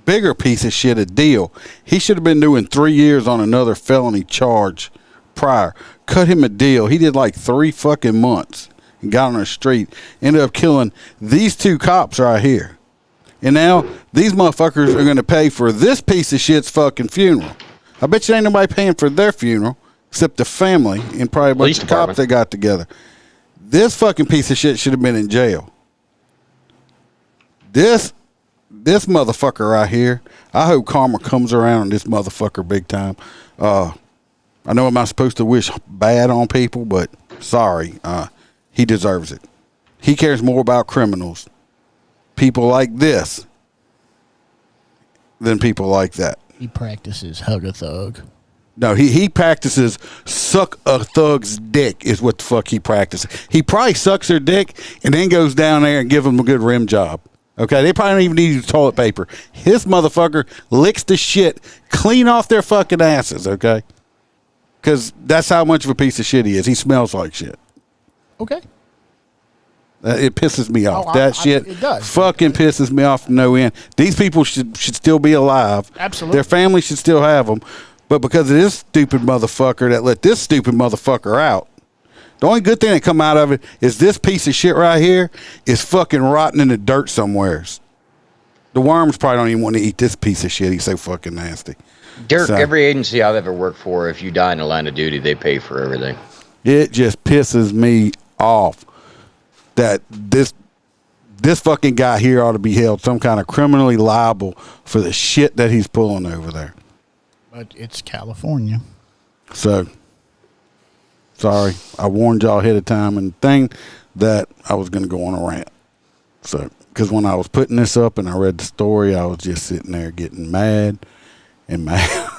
bigger piece of shit a deal. He should have been doing 3 years on another felony charge prior. Cut him a deal. He did like 3 fucking months and got on the street. Ended up killing these 2 cops right here. And now these motherfuckers are going to pay for this piece of shit's fucking funeral. I bet you ain't nobody paying for their funeral except the family and probably a bunch of cops they got together. This fucking piece of shit should have been in jail. This motherfucker right here, I hope karma comes around on this motherfucker big time. I know I'm not supposed to wish bad on people, but sorry, he deserves it. He cares more about criminals, people like this, than people like that. he practices hug a thug. No, he practices suck a thug's dick is what the fuck he practices. He probably sucks their dick and then goes down there and give them a good rim job. Okay, they probably don't even need toilet paper. His motherfucker licks the shit clean off their fucking asses, okay? Because that's how much of a piece of shit he is. He smells like shit. Okay. It pisses me off. Oh, That shit it does. fucking pisses me off to no end. These people should still be alive. Absolutely. Their family should still have them. But because of this stupid motherfucker that let this stupid motherfucker out, the only good thing that come out of it is this piece of shit right here is fucking rotting in the dirt somewheres. The worms probably don't even want to eat this piece of shit. He's so fucking nasty. Dirk, every agency I've ever worked for, if you die in the line of duty, they pay for everything. It just pisses me off that this fucking guy here ought to be held some kind of criminally liable for the shit that he's pulling over there. But it's California. So, sorry. I warned y'all ahead of time and thing that I was going to go on a rant. So, because when I was putting this up and I read the story, I was just sitting there getting mad and mad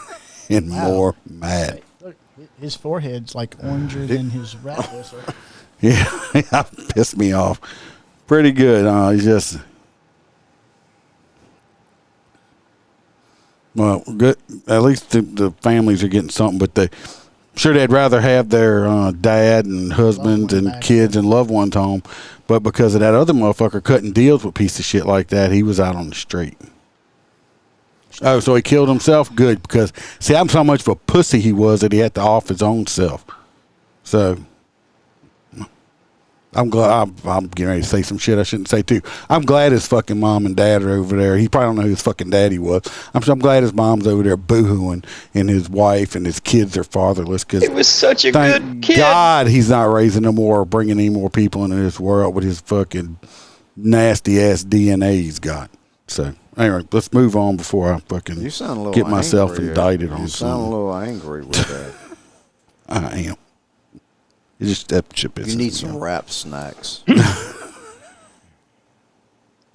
and more mad. Look, his forehead's like oranger than his rat whistle. Yeah, that pissed me off pretty good. He's just, well, good. At least the families are getting something, but sure they'd rather have their dad and husbands and kids and loved ones home. But because of that other motherfucker cutting deals with piece of shit like that, he was out on the street. Oh, so he killed himself? Good, because see, I'm so much of a pussy he was that he had to off his own self. So I'm glad. I'm getting ready to say some shit I shouldn't say too. I'm glad his fucking mom and dad are over there. He probably don't know who his fucking daddy was. I'm glad his mom's over there boohooing, and his wife and his kids are fatherless. Cause it was such a good kid. God, he's not raising no more or bringing any more people into this world with his fucking nasty ass DNA he's got. So anyway, let's move on before I fucking get myself indicted on something. You sound a little angry with that. I am. You just that chip is. You need some rap snacks. That's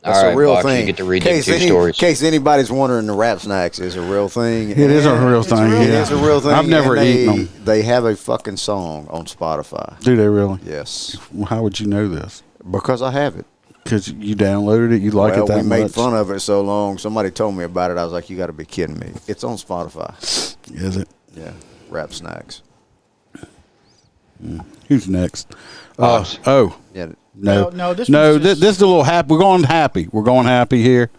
a real thing. You get to read them 2 stories. In case anybody's wondering, the rap snacks is a real thing. It is a real thing. It is a real thing. I've never eaten them. They have a fucking song on Spotify. Do they really? Yes. How would you know this? Because I have it. Because you downloaded it, you like it that much? We made fun of it so long. Somebody told me about it. I was like, you got to be kidding me. It's on Spotify. Is it? Yeah. Rap snacks. Who's next? Yeah. No. This is a little happy. We're going happy. We're going happy here.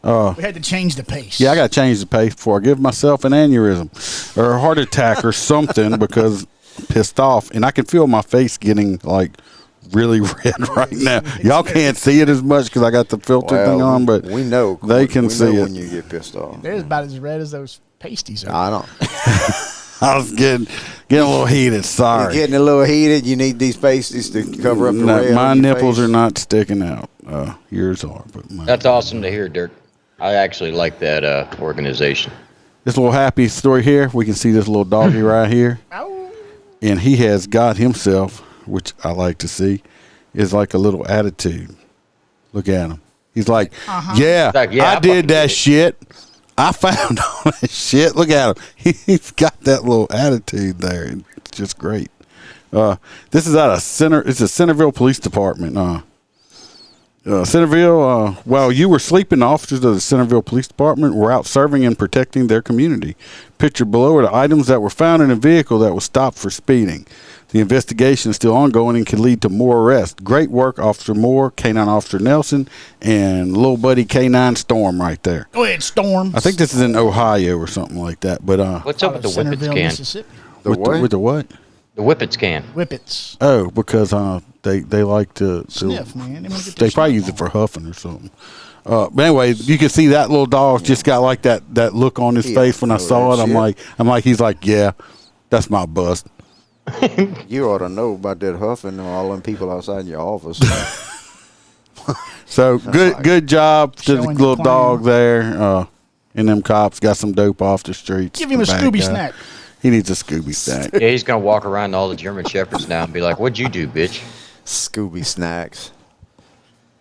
We had to change the pace. Yeah, I got to change the pace before I give myself an aneurysm or a heart attack or something because I'm pissed off. And I can feel my face getting like really red right now. Y'all can't see it as much because I got the filter thing on, but we know they can see it when you get pissed off. They're about as red as those pasties are. I don't. I was getting a little heated. Sorry. You're getting a little heated. You need these pasties to cover up the red. My on your nipples face. are not sticking out. Yours are. But That's awesome to hear, Dirk. I actually like that organization. This little happy story here, we can see this little doggy right here. And he has got himself, which I like to see, is like a little attitude. Look at him. He's like, I did that shit. I found all that shit. Look at him. He's got that little attitude there. It's just great. This is it's a Centerville Police Department. Centerville, while you were sleeping, officers of the Centerville Police Department were out serving and protecting their community. Pictured below are the items that were found in a vehicle that was stopped for speeding. The investigation is still ongoing and could lead to more arrests. Great work, Officer Moore, K9 Officer Nelson, and little buddy K9 Storm right there. Go ahead, Storm. I think this is in Ohio or something like that. But what's up with the Whippets can? Mississippi. With the what? The Whippets can. Whippets. Oh, because they like to Sniff, man. They probably use it for huffing or something. But anyway, you can see that little dog just got like that look on his face when I saw it. I'm like, he's like, yeah, that's my bust. You ought to know about that huffing and all them people outside your office. So good job to the little dog there. And them cops got some dope off the streets. Give him a Scooby snack. He needs a Scooby snack. Yeah, he's gonna walk around to all the German Shepherds now and be like, "What'd you do, bitch?" Scooby snacks.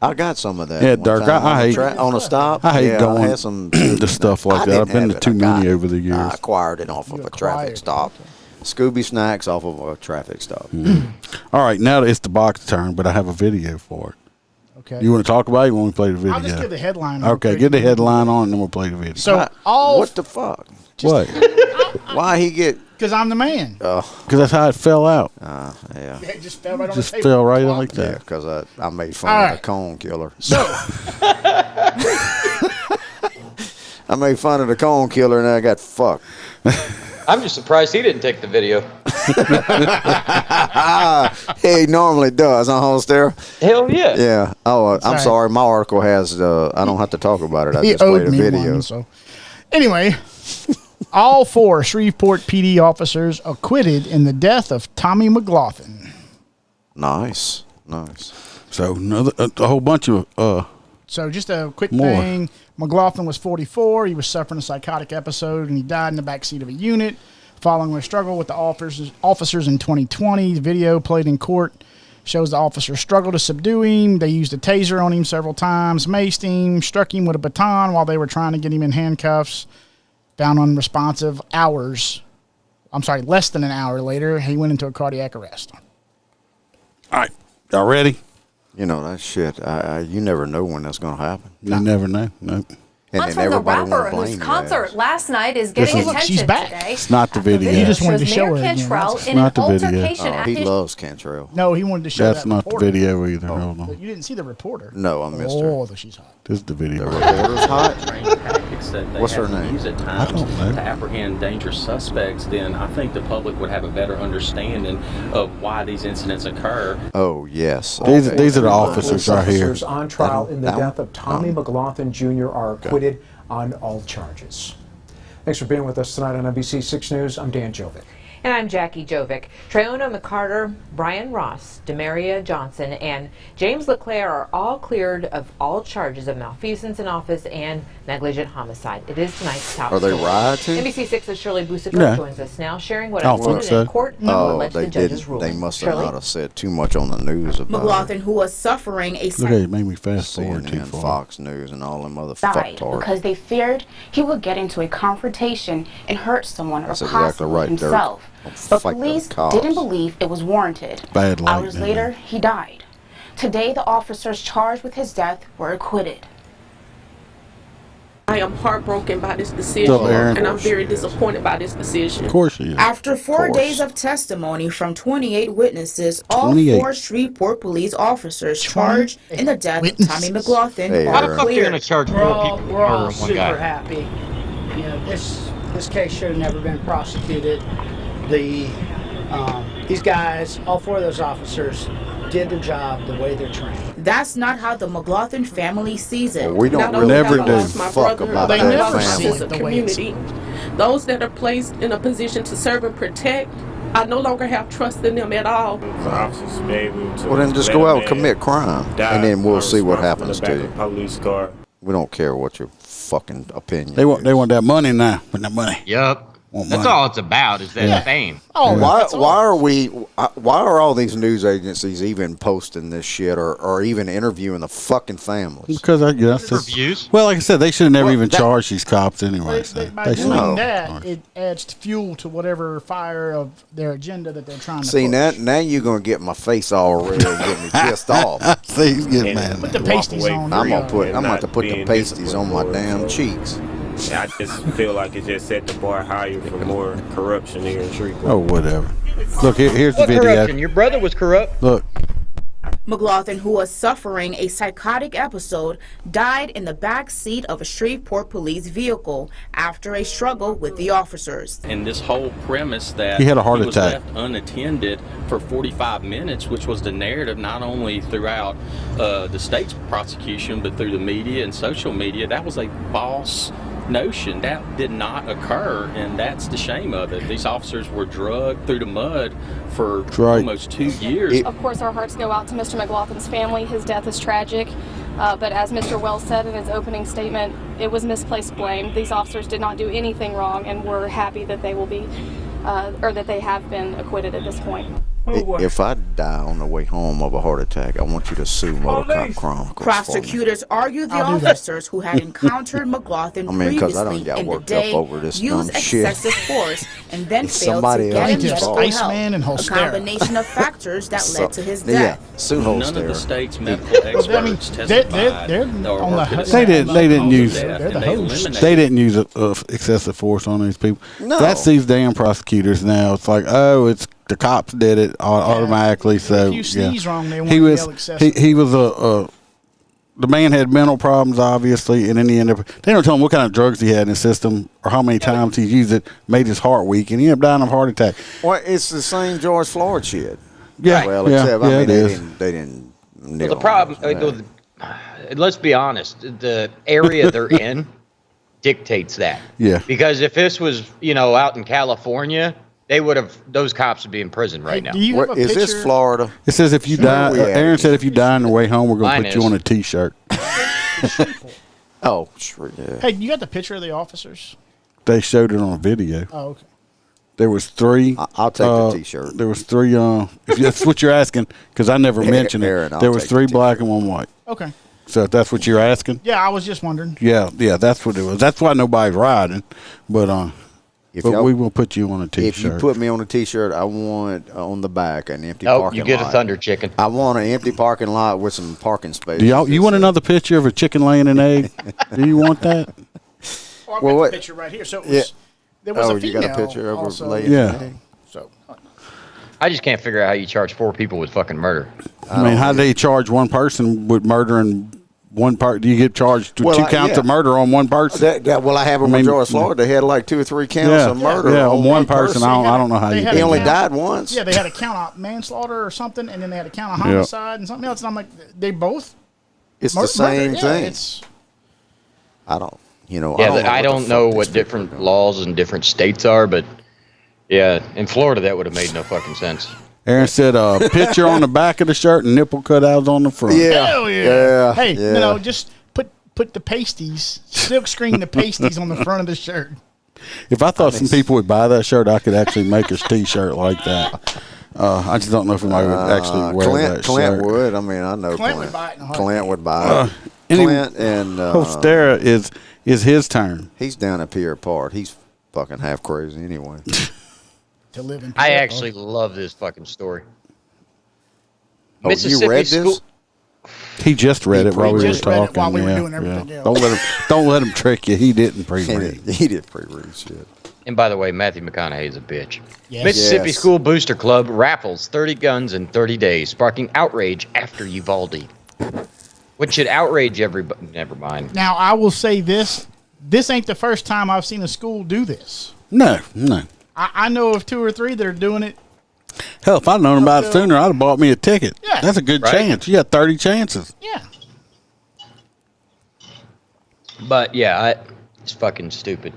I got some of that. Yeah, one Dirk. time I hate on a stop. I hate going I had some to stuff like that. I've been to too many over the years. I acquired it off of a traffic stop. Scooby snacks off of a traffic stop. All right, now it's the box turn, but I have a video for it. Okay. You want to talk about it? You want me to play the video? I'll just give the headline. Okay, get the headline on, and then we'll play the video. So what the fuck? What? Why he get? Because I'm the man. Because that's how it fell out. Yeah. It just fell right on Just the table. fell right like Yeah, that. because I made fun of the cone killer. So I made fun of the cone killer, and I got fucked. I'm just surprised he didn't take the video. He normally does, huh, Holster? Hell yeah. Yeah. Oh, I'm right. sorry. My article has. I don't have to talk about it. I he just played owed a me video. one. So anyway, all 4 Shreveport PD officers acquitted in the death of Tommy McLaughlin. Nice. So a whole bunch of So just a quick More. thing. McLaughlin was 44. He was suffering a psychotic episode, and he died in the backseat of a unit following a struggle with the officers in 2020. The video played in court shows the officers struggled to subdue him. They used a taser on him several times, maced him, struck him with a baton while they were trying to get him in handcuffs. Found unresponsive less than an hour later, he went into a cardiac arrest. All right, y'all ready? You know that shit. You never know when that's gonna happen. You never know. Nope. And Once then from the everybody rapper wanna blame whose your concert ass. last night is getting Look, attention she's back. today. It's not the after video. You just wanted shows to show Mayor her again. Cantrell That's in not an the video. altercation Oh, at he his loves Cantrell. No, he wanted to show That's that not the reporter. video either. Hold on. You didn't see the reporter. No, I missed her. Oh, she's hot. This is the video. The reporter's hot. Tactics that they What's have her to name? use at I times don't know. to apprehend dangerous suspects, then I think the public would have a better understanding of why these incidents occur. Oh yes. These are the officers right here. Officers on trial in the That one? death of Tommy McLaughlin Jr. are acquitted on all charges. Thanks for being with us tonight on NBC 6 News. I'm Dan Jovic. And I'm Jackie Jovic. Treona McCarter, Brian Ross, Demaria Johnson, and James LeClaire are all cleared of all charges of malfeasance in office and negligent homicide. It is tonight's top Are they story. rioting? NBC 6's Shirley Busicker Yeah. joins us now, sharing what I don't think unfolded so. in court and Oh, what led to they the judge's didn't. ruling. They must have Shirley? not have said too much on the news about McLaughlin, who was suffering a Look at it. Made me fast forward too CNN, far. Fox News, and all them other died fucktards. because they feared he would get into a confrontation and hurt someone That's or exactly possibly right, Dirk. himself. Don't But fight them police cops. didn't believe it was warranted. Bad light, Hours man. later, he died. Today, the officers charged with his death were acquitted. I am heartbroken by this decision, So, Aaron, and I'm very disappointed by this decision. Of course she is. After 4 course. days of testimony from 28 witnesses, all 28. 4 Shreveport police officers charged in the death of Tommy McLaughlin Hey, How the are fuck are you cleared. gonna charge We're 4 all, people we're for all murdering one super guy? happy. You know, this case should have never been prosecuted. These guys, all 4 of those officers, did their job the way they're trained. That's not how the McLaughlin family sees it. Well, we don't Not really only give have I a lost my fuck brother, about but They I that never lost my see family. it sense of the way it's- community. Those that are placed in a position to serve and protect, I no longer have trust in them at all. Well, then just go out and commit crime, and then we'll see what happens to you. Police car. We don't care what your fucking opinion They want is. that money now. Want that money. Yup. Want That's money. all it's about is that fame. Oh, Why are all these news agencies even posting this shit or even interviewing the fucking families? Because I guess that's Reviews. well, like I said, they should have never Well, even that- charged these cops anyway. So by they should doing No. that, it adds fuel to whatever fire of their agenda that they're trying to See, push. now you're gonna get my face all red and get me pissed off. See, he's getting mad. Put the pasties on. I'm there. gonna have to put the pasties on my damn cheeks. I just feel like it just set the bar higher for more corruption here in Shreveport. Oh, whatever. Look, here's the What video. corruption? Your brother was corrupt. Look, McLaughlin, who was suffering a psychotic episode, died in the back seat of a Shreveport police vehicle after a struggle with the officers. And this whole premise that He had a heart was attack. left unattended for 45 minutes, which was the narrative not only throughout the state's prosecution, but through the media and social media, that was a false notion. That did not occur, and that's the shame of it. These officers were drugged through the mud for almost 2 years. Of course, our hearts go out to Mr. McLaughlin's family. His death is tragic, but as Mr. Wells said in his opening statement, it was misplaced blame. These officers did not do anything wrong, and we're happy that they will be, or that they have been acquitted at this point. If I die on the way home of a heart attack, I want you to sue Motor Cop Chronicles. Prosecutors argue the officers who had encountered McLaughlin I mean, 'cause I done previously got in the worked up day over this used dumb shit. excessive force and then It's failed to somebody get him else's medical fault. Iceman and help. A Holstera. combination of factors that So- led to his yeah, death. sue None of the Holstera. state's medical experts I mean, testified. they're or on the could they didn't use They're the and they host. eliminated they didn't use excessive force on these people. No. That's these damn prosecutors now. It's like, oh, it's the cops did it automatically. So If you sneeze wrong, they want he to was yell excessive. he was the man had mental problems, obviously, and then he ended up. They don't tell him what kind of drugs he had in his system or how many times he used it, made his heart weak, and he ended up dying of a heart attack. Well, it's the same George Floyd shit. Yeah, Well, yeah, except yeah, I mean, it they is. didn't. Well, the problem, let's be honest, the area they're in dictates that. Yeah. Because if this was, out in California, they would have, those cops would be in prison right now. Do you have a Is this picture? Florida? It says if you die, we at? Aaron said if you die on the way home, we're going Mine to put you is. on a T-shirt. Oh, sure. Yeah. Hey, you got the picture of the officers? They showed it on a video. Oh, okay. There was 3. I'll take the T-shirt. There was 3. If that's what you're asking, because I never mentioned Aaron, it. I'll There was take 3 the black and 1 white. Okay. So if that's what you're asking, Yeah, I was just wondering. yeah, that's what it was. That's why nobody's riding. But If but y'all- we will put you on a T-shirt. If you put me on a T-shirt, I want on the back an empty Oh, parking you get lot. a Thunder Chicken. I want an empty parking lot with some parking spaces. Do y'all? You want another picture of a chicken laying an egg? Do you want that? Oh, I've Well, got what- the picture right here. So it was, Yeah. there was Oh, a you female got a picture of her also. laying Yeah. an egg? So I just can't figure out how you charge 4 people with fucking murder. I mean, how do they charge one person with murdering one part? Do you get charged with Well, 2 counts yeah. of murder on one person? Well, I have them with George Floyd. They had like 2 or 3 counts of murder. Yeah, on one person. I don't know how they you had do a He only count- died once. Yeah, they had a count of manslaughter or something, and then they had a count of Yeah. homicide and something else. And I'm like, they both. It's mur- the same murder. Yeah, thing. it's I don't. Yeah, I don't know what what the fuck different laws in different states are, but yeah, in Florida that would have made no fucking sense. Aaron said a picture on the back of the shirt and nipple cutouts on the front. Yeah. hell yeah. Yeah, Hey, yeah. just put the pasties, silk screen the pasties on the front of the shirt. If I thought some people would buy that shirt, I could actually make a T-shirt like that. I just don't know if anybody would actually wear that Clint shirt. would. I mean, I know Clint Clint. would buy it in a heartbeat. Clint would buy it. Clint and Holstera is his turn. he's down at Pier Park. He's fucking half crazy anyway. To live in. I actually love this fucking story. Oh, you read this? He just read it while we were just read it talking. while we were yeah, doing everything yeah. else. Don't let him trick you. He didn't pre-read. He did pre-read shit. And by the way, Matthew McConaughey's a bitch. Yes. Mississippi Yes. School Booster Club raffles 30 guns in 30 days, sparking outrage after Uvalde. Which should outrage everybody. Never mind. Now, I will say this. This ain't the first time I've seen a school do this. No. I know of 2 or 3 that are doing it. Hell, if I'd known about it sooner, I'd have bought me a ticket. Yeah. That's a good Right. chance. You got 30 chances. Yeah. But yeah, it's fucking stupid.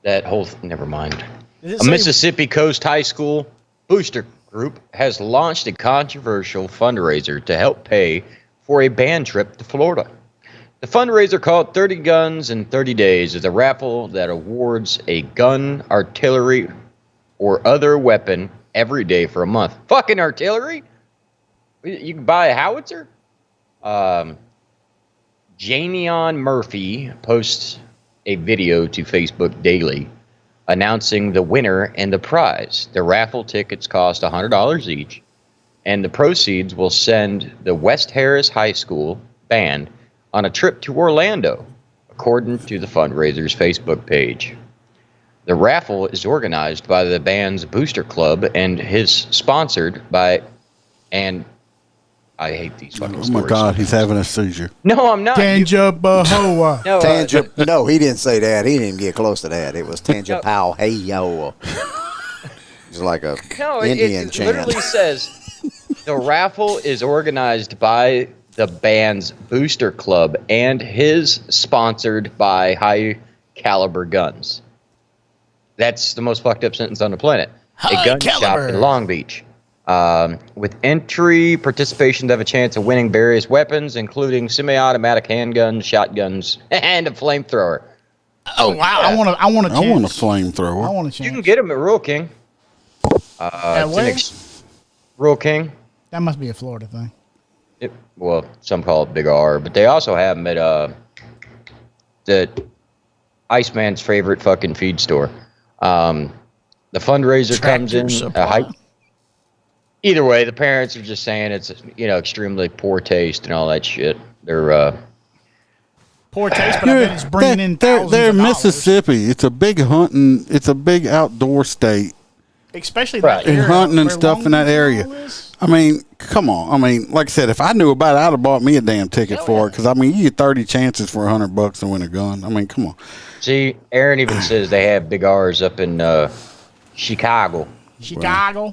That whole never mind. Does it A say- Mississippi Coast High School booster group has launched a controversial fundraiser to help pay for a band trip to Florida. The fundraiser, called 30 Guns in 30 Days, is a raffle that awards a gun, artillery, or other weapon every day for a month. Fucking artillery? You can buy a howitzer? Janion Murphy posts a video to Facebook daily announcing the winner and the prize. The raffle tickets cost $100 each, and the proceeds will send the West Harris High School band on a trip to Orlando, according to the fundraiser's Facebook page. The raffle is organized by the band's booster club and is sponsored by, and I hate these fucking Oh stories. my God, he's having a seizure. No, I'm not. Tangibahoa. No, No, he didn't say that. He didn't even get close to that. It was Tangipow. Hey, yo. It's like a No, Indian it chant. literally says the raffle is organized by the band's booster club and is sponsored by High Caliber Guns. That's the most fucked up sentence on the planet. A gun shop in Long Beach. With entry, participation to have a chance of winning various weapons, including semi-automatic handguns, shotguns, and a flamethrower. Oh wow! I want a I want a chance. flamethrower. I want a chance. You can get them at Rural King. Rural King. That must be a Florida thing. Well, some call it Big R, but they also have them at the Iceman's favorite fucking feed store. The fundraiser comes in a height. Either way, the parents are just saying it's extremely poor taste and all that shit. They're Poor taste, but I bet it's bringing in thousands They're of dollars. Mississippi. It's a big hunting. It's a big outdoor state. Especially that And area hunting and where stuff in Long that area. I mean, come on. I mean, like I said, if I knew about it, I'd have bought me a damn ticket for it. Because I mean, you get 30 chances for $100 to win a gun. I mean, come on. see, Aaron even says they have Big R's up in Chicago. Chicago.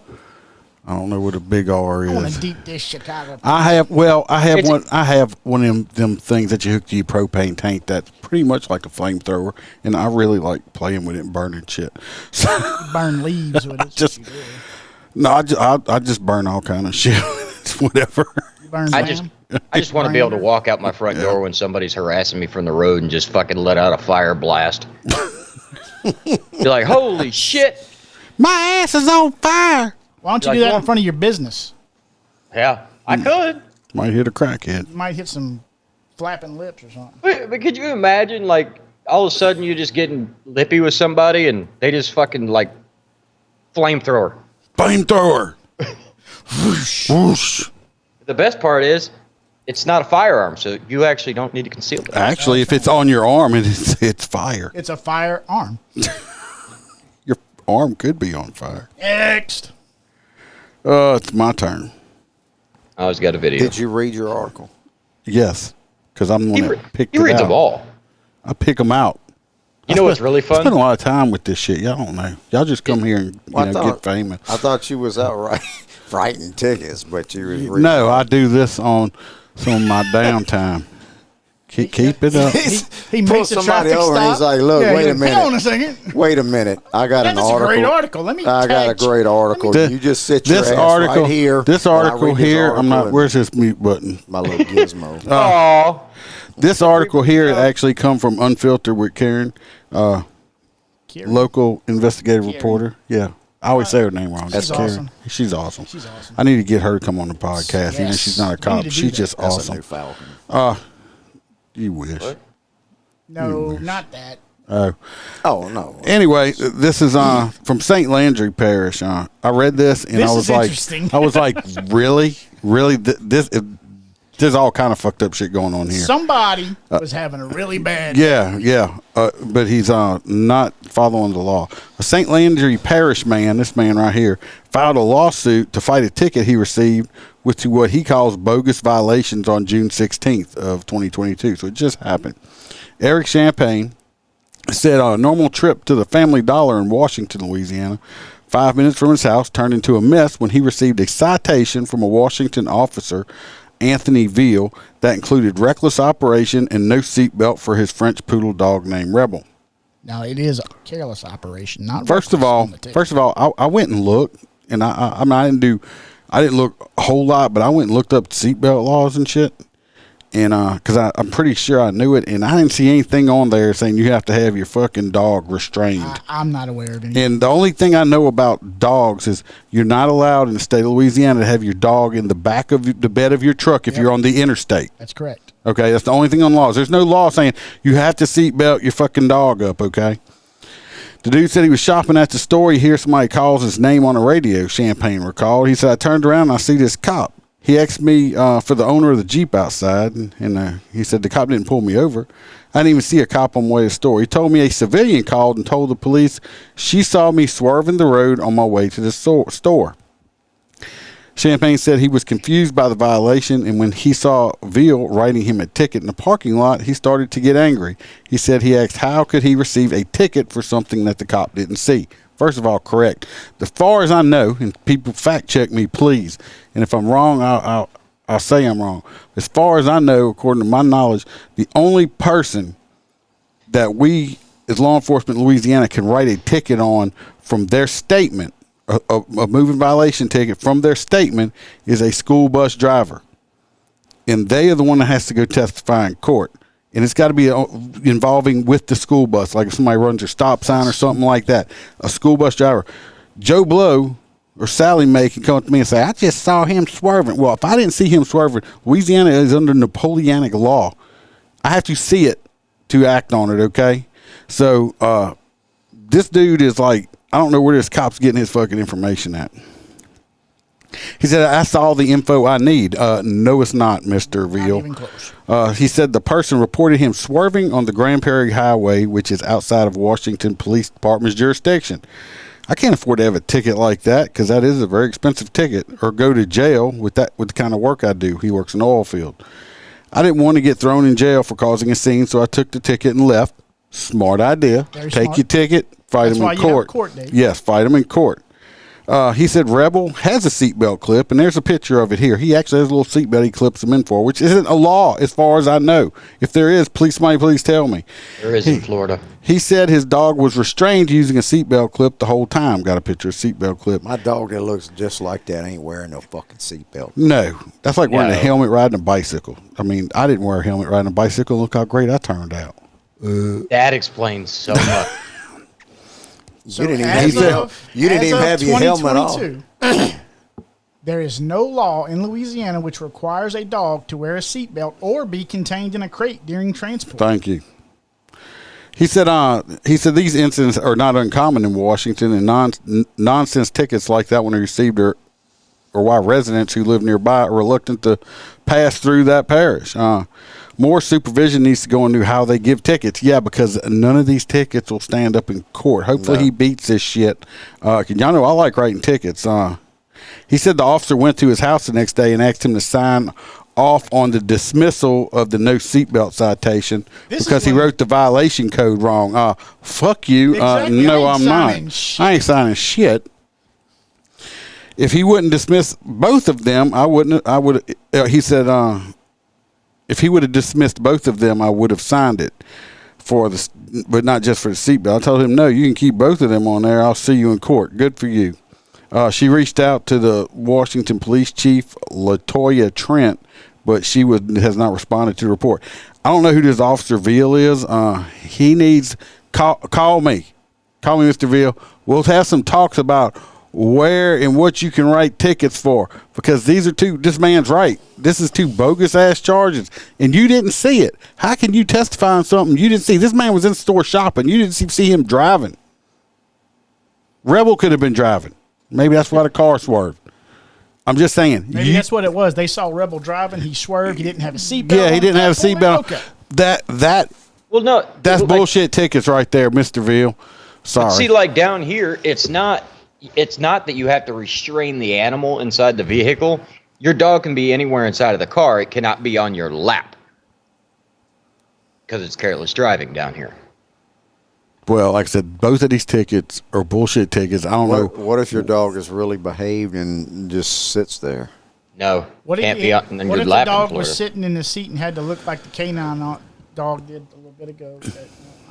I don't know what a big R I want is. to deep dish Chicago. I have one of them things that you hook to your propane tank that's pretty much like a flamethrower, and I really like playing with it and burning shit. So Burn leaves with it. I just burn all kind of shit. It's whatever. Burn I lamb. just want to be able to walk out my front door when somebody's harassing me from the road and just fucking let out a fire blast. You're like, holy shit! My ass is on fire. Why don't you Like, do that well- in front of your business? Yeah, I could. Might hit a crackhead. You might hit some flapping lips or something. But could you imagine, like, all of a sudden you're just getting lippy with somebody and they just fucking, like, flamethrower. Flamethrower. Whoosh. Whoosh. The best part is, it's not a firearm, so you actually don't need to conceal it. Actually, if it's on your arm, it's fire. It's a firearm. Your arm could be on fire. Next. It's my turn. I always got a video. Did you read your article? Yes, because I'm the one that picked He it reads out. them all. I pick them out. You know what's really fun? I spend a lot of time with this shit. Y'all don't know. Y'all just come here and get famous. I thought you was outright writing tickets, but you was reading. No, I do this on some of my downtime. Keep it up. He Pull makes a somebody traffic over and he's stop. like, look, Yeah, wait a he's like, minute. Hang on a second. Wait a minute. I got an That's a article. great article. Let me I got a tag- great article. You just sit your This ass article right here. This while I article read this here. I'm article not. and Where's this mute button? my little gizmo. Oh, This article here actually come from Unfiltered with Karen, local investigative reporter. Yeah, I always say her name wrong. That's Karen. awesome. She's awesome. She's awesome. I need to get her to come on the podcast. Even if Yes. she's not a You cop, need to do she's that. just That's a awesome. new Falcon. You wish. No, not that. Oh no. Anyway, this is from St. Landry Parish. I read this and This I is was like, interesting. really, this. There's all kind of fucked up shit going on here. Somebody was having a really bad. Yeah. But he's not following the law. A St. Landry Parish man, this man right here, filed a lawsuit to fight a ticket he received with what he calls bogus violations on June 16th of 2022. So it just happened. Eric Champagne said a normal trip to the Family Dollar in Washington, Louisiana, 5 minutes from his house, turned into a mess when he received a citation from a Washington officer, Anthony Veal, that included reckless operation and no seatbelt for his French poodle dog named Rebel. Now it is a careless operation, not. First of all, I went and looked, and I mean, I didn't look a whole lot, but I went and looked up seatbelt laws and shit, and because I'm pretty sure I knew it, and I didn't see anything on there saying you have to have your fucking dog restrained. I'm not aware of anything. And the only thing I know about dogs is you're not allowed in the state of Louisiana to have your dog in the back of the bed of your truck if you're on the interstate. That's correct. Okay, that's the only thing on laws. There's no law saying you have to seatbelt your fucking dog up, okay? The dude said he was shopping at the store. He hears somebody calls his name on the radio, Champagne recalled. He said, I turned around and I see this cop. He asked me for the owner of the Jeep outside, and he said the cop didn't pull me over. I didn't even see a cop on the way to the store. He told me a civilian called and told the police she saw me swerving the road on my way to the store. Champagne said he was confused by the violation, and when he saw Veal writing him a ticket in the parking lot, he started to get angry. He said he asked how could he receive a ticket for something that the cop didn't see. First of all, correct. As far as I know, and people fact check me, please. And if I'm wrong, I'll say I'm wrong. As far as I know, according to my knowledge, the only person that we, as law enforcement in Louisiana, can write a ticket on from their statement, a moving violation ticket from their statement, is a school bus driver. And they are the one that has to go testify in court. And it's got to be involving with the school bus, like if somebody runs a stop sign or something like that. A school bus driver. Joe Blow or Sally Mae can come up to me and say, I just saw him swerving. Well, if I didn't see him swerving, Louisiana is under Napoleonic law. I have to see it to act on it, okay? So this dude is like, I don't know where this cop's getting his fucking information at. He said, I saw the info I need. No, it's not, Mr. Veal. Not even close. He said the person reported him swerving on the Grand Prairie Highway, which is outside of Washington Police Department's jurisdiction. I can't afford to have a ticket like that because that is a very expensive ticket, or go to jail with the kind of work I do. He works in the oil field. I didn't want to get thrown in jail for causing a scene, so I took the ticket and left. Smart idea. Very Take smart. your ticket, fight That's him why in you have court. court date. Yes, fight him in court. He said Rebel has a seatbelt clip, and there's a picture of it here. He actually has a little seatbelt he clips them in for, which isn't a law as far as I know. If there is, somebody please tell me. There is in Florida. He said his dog was restrained using a seatbelt clip the whole time. Got a picture of seatbelt clip. My dog that looks just like that ain't wearing no fucking seatbelt. No, that's like wearing a No. helmet riding a bicycle. I mean, I didn't wear a helmet riding a bicycle. Look how great I turned out. That explains so much. So You didn't even as have of- you didn't as even of have your helmet on. 2022, there is no law in Louisiana which requires a dog to wear a seatbelt or be contained in a crate during transport. Thank you. He said these incidents are not uncommon in Washington, and nonsense tickets like that one are received or why residents who live nearby are reluctant to pass through that parish. More supervision needs to go into how they give tickets. Yeah, because none of these tickets will stand up in court. Hopefully he beats this shit. Y'all know I like writing tickets. He said the officer went to his house the next day and asked him to sign off on the dismissal of the no seatbelt citation because he wrote the violation code wrong. Fuck you. Exactly. No, I ain't I'm not. signing shit. I ain't signing shit. If he wouldn't dismiss both of them, I wouldn't. I would. He said, if he would have dismissed both of them, I would have signed it for the, but not just for the seatbelt. I told him, no, you can keep both of them on there. I'll see you in court. Good for you. She reached out to the Washington Police Chief, LaToya Trent, but she has not responded to the report. I don't know who this Officer Veal is. He needs call me. Call me, Mr. Veal. We'll have some talks about where and what you can write tickets for, because this man's right. This is two bogus ass charges, and you didn't see it. How can you testify on something you didn't see? This man was in the store shopping. You didn't see him driving. Rebel could have been driving. Maybe that's why the car swerved. I'm just saying. Maybe that's what it was. They saw Rebel driving. He swerved. He didn't have a seatbelt. Yeah, he didn't have a seatbelt. Okay. Well, no, That's like, bullshit tickets right there, Mr. Veal. Sorry. But see, like down here, it's not that you have to restrain the animal inside the vehicle. Your dog can be anywhere inside of the car. It cannot be on your lap because it's careless driving down here. Well, like I said, both of these tickets are bullshit tickets. I don't know. What if your dog is really behaved and just sits there? No, What can't if, be on your what if the lap in dog Florida. was sitting in the seat and had to look like the canine dog did a little bit ago?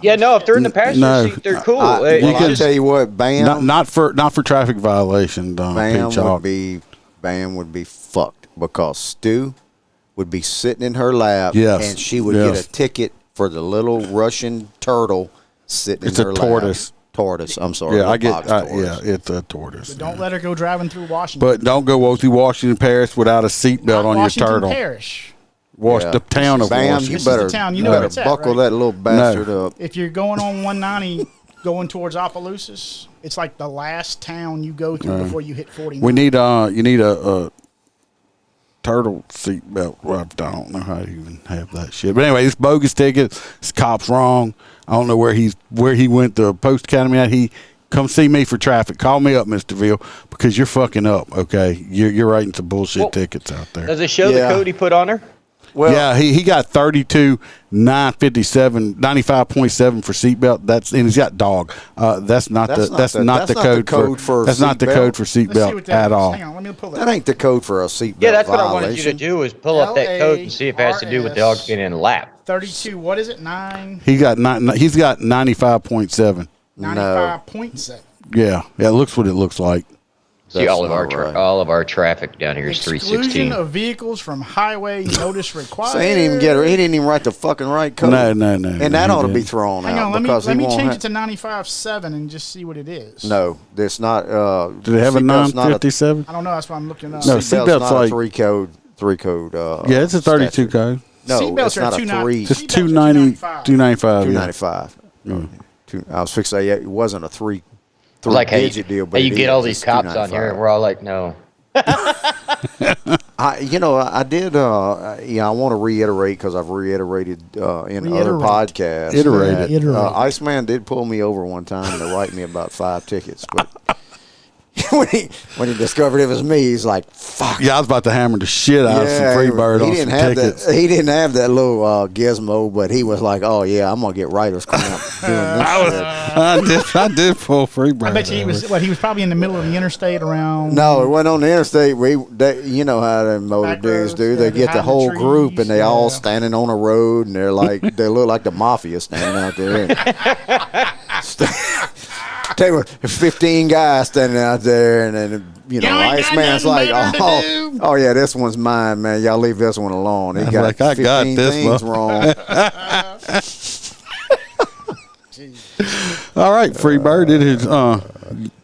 Yeah, no, if they're in the passenger seat, they're cool. I can tell you what, Bam. Not for traffic violation. Bam would be fucked because Stu would be sitting in her lap, Yes, and she would get a ticket for the little Russian turtle sitting It's in her a tortoise. lap. Tortoise. I'm sorry. Yeah, I get. box tortoise. Yeah, it's a tortoise. But don't let her go driving through Washington. But don't go through Washington Parish without a seatbelt on Washington your turtle. Parish. The town of Bam, Washington. you This is the town. You know where it's at, buckle right? that little bastard up. If you're going on 190 going towards Opelousas, it's like the last town you go through before you hit 49. We need you need a turtle seatbelt. Well, I don't know how to even have that shit. But anyway, it's bogus ticket. This cop's wrong. I don't know where he went to Post Academy at. He come see me for traffic. Call me up, Mr. Veal, because you're fucking up. Okay, you're writing some bullshit tickets out there. Does it show the code he put on her? Well, yeah, he got 32,957, 95.7 for seatbelt. And he's got dog. That's not the code for seatbelt at all. Hang on, let me pull That ain't the code for a seatbelt. Yeah, that's what I wanted you to do is pull up that code and see if it has to do with the dog being in the lap. 32. What is it? 9. He's got 95.7. 95.7. Yeah, it looks what it looks like. See, all of our traffic down here is Exclusion 316. of vehicles from highway notice required. So he didn't even write the fucking right code. No. And that ought to be thrown Hang out. on, because let me he won't change have- it to 95.7 and just see what it is. No, it's not. Do they have a seatbelt's not 957? I don't know. That's what I'm looking up. No, Seatbelt's seatbelt's not like a three code. yeah, it's a 32 code. No, Seatbelts it's are not a 290. three. It's 295. 295. I was fixing to say it wasn't a three Like how digit deal, but you it get is. all these It's cops on 295. here, and we're all like, no. I did. I want to reiterate because I've reiterated in other podcasts. Iterate. Iceman did pull me over one time to write me about 5 tickets, but when he discovered it was me, he's like, "Fuck." Yeah, I was about to hammer the shit out of some Freebird on some tickets. He didn't have that little gizmo, but he was like, "Oh yeah, I'm gonna get writer's cramp doing this." I did pull Freebird. I bet you he was probably in the middle of the interstate around. No, it went on the interstate. You know how them motor dudes do. They get the whole group and they all standing on a road and they're like, they look like the mafia standing out there. Tell you what, 15 guys standing out there, and then Iceman's like, oh yeah, this one's mine, man. Y'all leave this one alone. He got like, I 15 got this things wrong. All right, Freebird, it is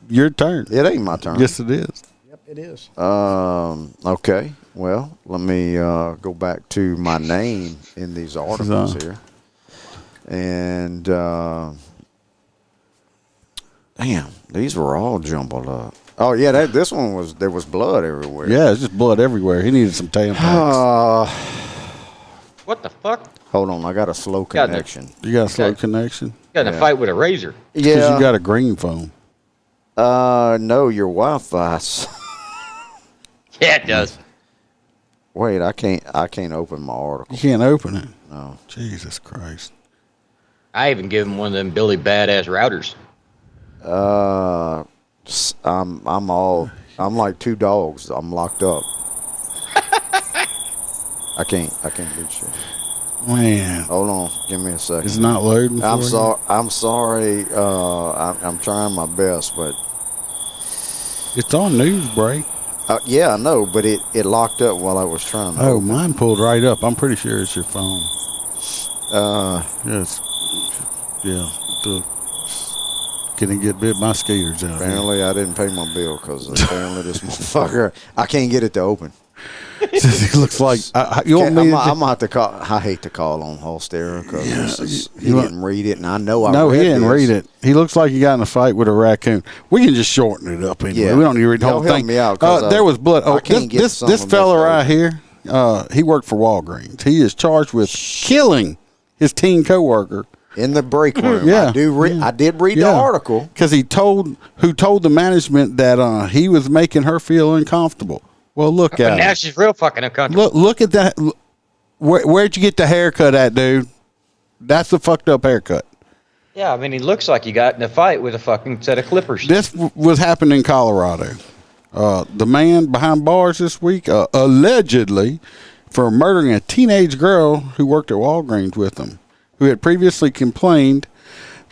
your turn. It ain't my turn. Yes, it is. Yep, it is. Okay. Well, let me go back to my name in these articles here, and. Damn, these were all jumbled up. Oh yeah, this one was. There was blood everywhere. Yeah, it's just blood everywhere. He needed some Tampax. What the fuck? Hold on, I got a slow connection. You got a slow connection? You got in a fight with a razor. Yeah, because you got a green phone. No, your Wi-Fi. Yeah, it does. Wait, I can't open my article. You can't open it. No. Jesus Christ. I even give him one of them Billy badass routers. I'm like 2 dogs. I'm locked up. I can't do shit. Man, hold on, give me a second. It's not loading. I'm sorry. I'm trying my best, but it's on news break. Yeah, I know, but it locked up while I was trying. Oh, mine pulled right up. I'm pretty sure it's your phone. Yes. Yeah. Can he get bit my skaters out? Apparently, I didn't pay my bill because apparently this motherfucker, I can't get it to open. He looks like you want me. I'm gonna have to call. I hate to call on Holster because he didn't read it, and I know I. No, he didn't this. read it. He looks like he got in a fight with a raccoon. We can just shorten it up anyway. Yeah. We don't need to read the Y'all whole help thing. me out, There was blood. I can't get this some of fella this right here. He worked for Walgreens. He is charged with killing his teen coworker in the break room. Yeah, I did read the article because he told the management that he was making her feel uncomfortable. Well, look But at now it. she's real fucking uncomfortable. Look at that. Where'd you get the haircut at, dude? That's the fucked up haircut. Yeah, I mean, he looks like he got in a fight with a fucking set of clippers. This was happening in Colorado. The man behind bars this week, allegedly, for murdering a teenage girl who worked at Walgreens with him, who had previously complained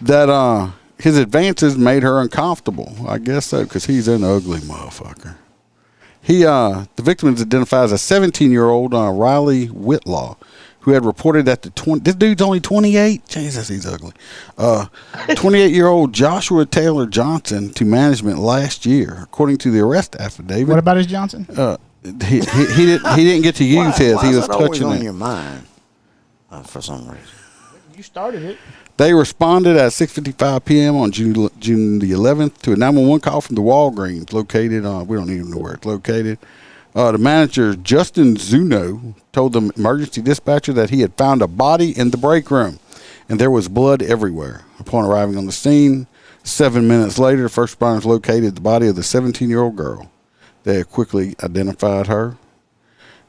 that his advances made her uncomfortable. I guess so, because he's an ugly motherfucker. The victim is identified as a 17-year-old Riley Whitlaw, who had reported that this dude's only 28. Jesus, he's ugly. 28-year-old Joshua Taylor Johnson to management last year, according to the arrest affidavit. What about his Johnson? He didn't get to use his. Why he is was that always touching on it. your mind for some reason. You started it. They responded at 6:55 p.m. on June the 11th to a 911 call from the Walgreens located we don't even know where it's located. The manager, Justin Zuno, told the emergency dispatcher that he had found a body in the break room and there was blood everywhere. Upon arriving on the scene, 7 minutes later, the first responders located the body of the 17-year-old girl. They had quickly identified her,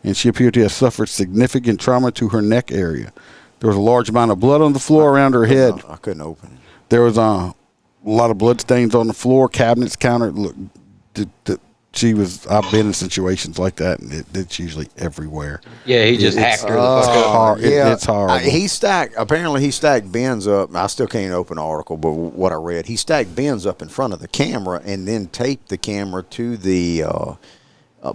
and she appeared to have suffered significant trauma to her neck area. There was a large amount of blood on the floor around her head. I couldn't open it. There was a lot of blood stains on the floor, cabinets, counter. Look, I've been in situations like that, and it's usually everywhere. Yeah, he just hacked her the fuck up. It's horrible. Apparently he stacked bins up. I still can't open the article, but what I read, he stacked bins up in front of the camera and then taped the camera to the,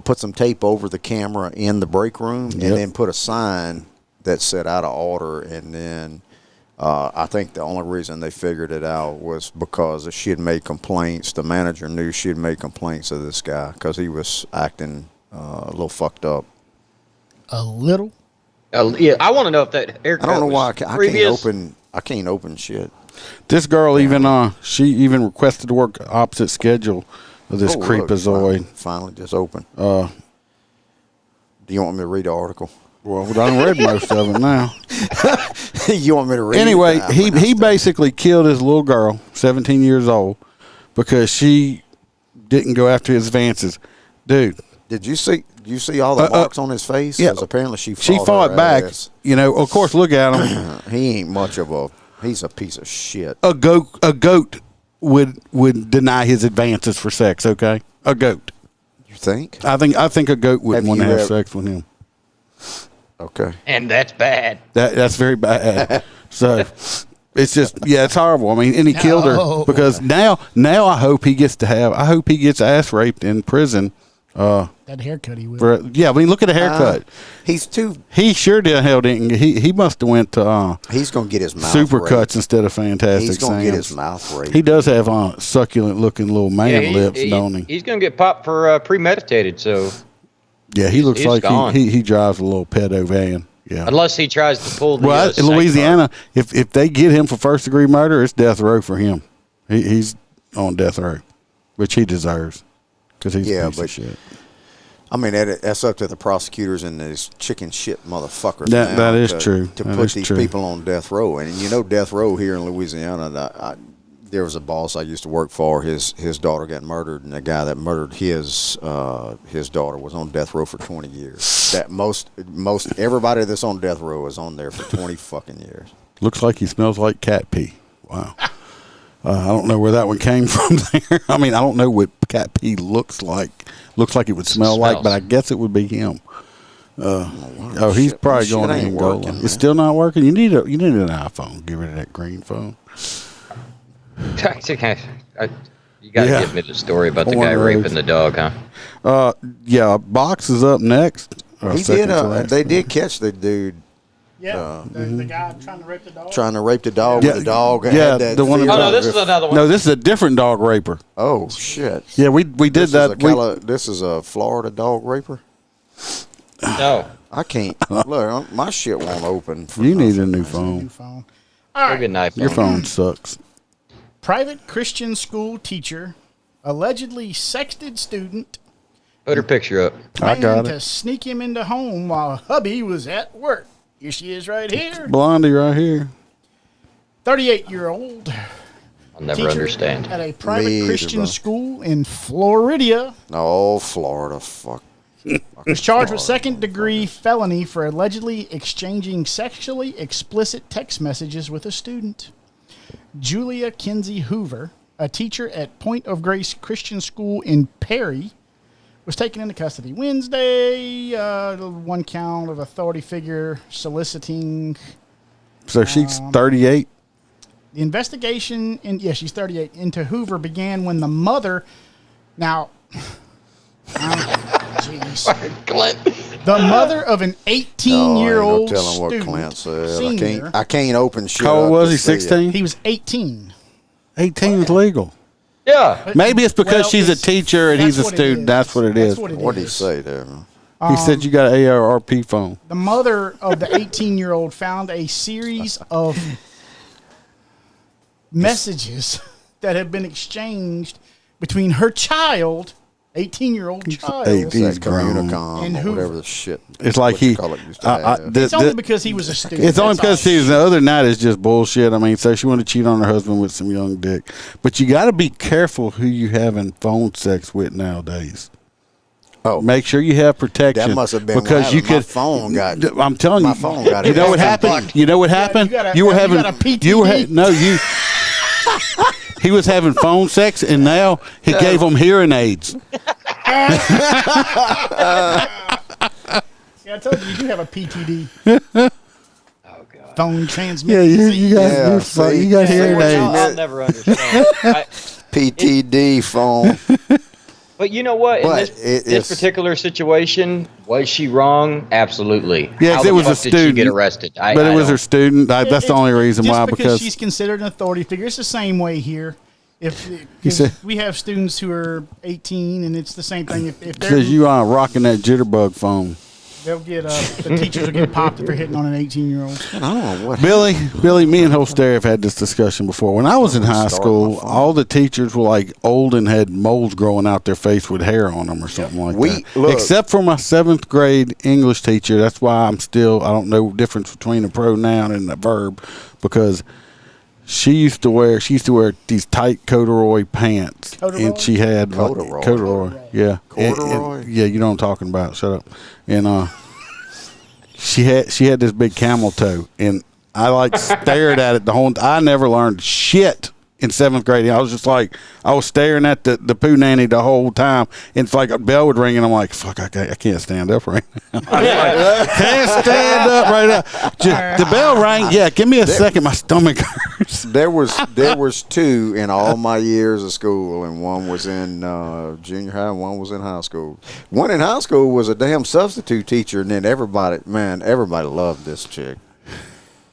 put some tape over the camera in the break room, and then put a sign that said out of order. And then I think the only reason they figured it out was because she had made complaints. The manager knew she had made complaints of this guy because he was acting a little fucked up. A little? Yeah, I want to know if that haircut I don't know why I can't open shit. This girl she even requested to work opposite schedule of this creepazoid. Finally just open. Do you want me to read the article? Well, I done read most of it now. You want me to read anyway, it? he basically killed his little girl, 17 years old, because she didn't go after his advances. Dude. Did you see all the marks on his face? Yeah. Because apparently she fought her back. ass. Of course, look at him. He ain't much of he's a piece of shit. A goat would deny his advances for sex, okay? A goat. You think? I think a goat wouldn't want to have sex with him. Okay. And that's bad. That's very bad. So it's just, it's horrible. I mean, and he killed her because now I hope he gets ass raped in prison. That haircut he will. Look at the haircut. He sure did hell didn't. He must have went to. He's gonna get his mouth Supercuts instead of Fantastic. He's gonna Sam's. get his mouth raped. He does have succulent looking little man lips, don't he? He's gonna get popped for premeditated. So. Yeah, he looks like gone. he drives a little pedo van. Yeah. Unless he tries to pull the. Well, in Louisiana, if they get him for first degree murder, it's death row for him. He's on death row, which he deserves because he's a piece of shit. I mean, that's up to the prosecutors and these chicken shit motherfuckers. That is true. To put these people on death row, and death row here in Louisiana. There was a boss I used to work for. His daughter got murdered, and the guy that murdered his daughter was on death row for 20 years. That most everybody that's on death row is on there for 20 fucking years. Looks like he smells like cat pee. Wow. I don't know where that one came from there. I mean, I don't know what cat pee looks like. Looks like it would smell like, but I guess it would be him. He's probably going to Angola. It's still not working. You need an iPhone. Get rid of that green phone. You got to give me the story about the guy raping the dog, huh? Box is up next. He did. They did catch the dude. Yeah, the guy trying to rape the dog. Trying to rape the dog. With the dog. Yeah, the one. Oh no, this is another one. No, this is a different dog raper. Oh shit. Yeah, we did that. This is a Florida dog raper. No. I can't. Look, my shit won't open. You need a new phone. All right. Good night. Your phone sucks. Private Christian school teacher allegedly sexted student. Put her picture up. I got to it. sneak him into home while hubby was at work. Here she is right here. Blondie right here. 38-year-old I'll never teacher understand. at a private Me either, Christian bro. school in Florida Oh, Florida, fuck. was charged with second-degree felony for allegedly exchanging sexually explicit text messages with a student. Julia Kinsey Hoover, a teacher at Point of Grace Christian School in Perry, was taken into custody Wednesday. One count of authority figure soliciting. So she's 38. The investigation, she's 38, into Hoover began when the mother. Now, jeez. The mother of an 18-year-old No, telling what student, Clint said. senior, I can't open shit. How old up was to he? see it. 16? he was 18. 18 is legal. Yeah. Maybe it's because Well, she's a it's- teacher and he's a that's what it student. is. That's what it That's is. what it What did he is. say there, man? He said you got an ARP phone. The mother of the 18-year-old found a series of messages that had been exchanged between her child, 18-year-old child, 18. He's That grown. Communicom And or Hoover. whatever the shit. It's like what you he. call it used to have. It's only because he was a student. It's only That's because all. he's the other night is just bullshit. I mean, so she wanted to cheat on her husband with some young dick, but you got to be careful who you having phone sex with nowadays. Oh, make sure you have protection. That must have been because you my could. phone got. I'm telling my you. phone got You it. know what happened? You know what happened? you were got having. a PTD? You were no you. He was having phone sex, and now he gave him hearing aids. See, I told you do have a PTD. Phone transmit. Yeah, you got Yeah, see? you got hearing aids. I'll never understand. PTD phone. But you know what? In But this particular situation, was she wrong? Absolutely. Yeah, 'cause How it was the a fuck did student. she get arrested? But it was her student. That's the only reason Just why. because she's considered an authority figure. It's the same way here. If said- we have students who are 18, and it's the same thing. If they're because you are rocking that jitterbug phone. they'll get the teachers will get popped if they're hitting on an 18-year-old. I don't know what. Billy, me and Holster have had this discussion before. When I was in high school, all the teachers were like old and had moles growing out their face with hair on them or something like that. Look. Except for my 7th grade English teacher. That's why I don't know the difference between a pronoun and a verb, because she used to wear these tight corduroy pants, and she had corduroy. Yeah, Corduroy? And, yeah, you know what I'm talking about. Shut up. And she had this big camel toe, and I like stared at it the whole. I never learned shit in 7th grade. I was just like, I was staring at the poo nanny the whole time, and it's like a bell would ring, and I'm like, fuck, I can't stand up right now. Can't stand up right now. The bell rang. Yeah, give me a second. My stomach hurts. There was 2 in all my years of school, and one was in junior high, and one was in high school. One in high school was a damn substitute teacher, and then everybody loved this chick.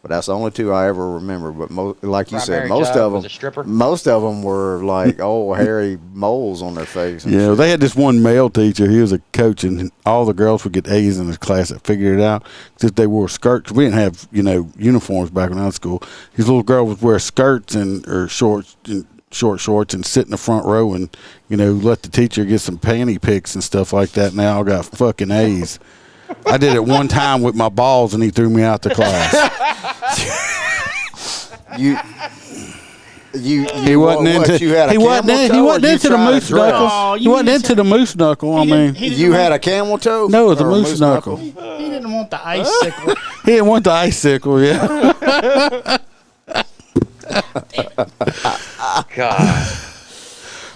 But that's the only 2 I ever remember. But like you said, Primary most job of was them, a stripper? most of them were like old hairy moles on their face. and Yeah, shit. they had this one male teacher. He was a coach, and all the girls would get A's in his class that figured it out because they wore skirts. We didn't have uniforms back when I was in school. These little girls would wear skirts or shorts and short shorts and sit in the front row and let the teacher get some panty pics and stuff like that. And they all got fucking A's. I did it one time with my balls, and he threw me out the class. He wasn't into. You had a He wasn't camel toe, he or wasn't you into the tried moose to dress? knuckle. Oh, He you wasn't just- into the moose knuckle. I mean, You had a camel toe? no, it was a Or moose knuckle. He didn't want the icicle. He didn't want the icicle. Yeah. God.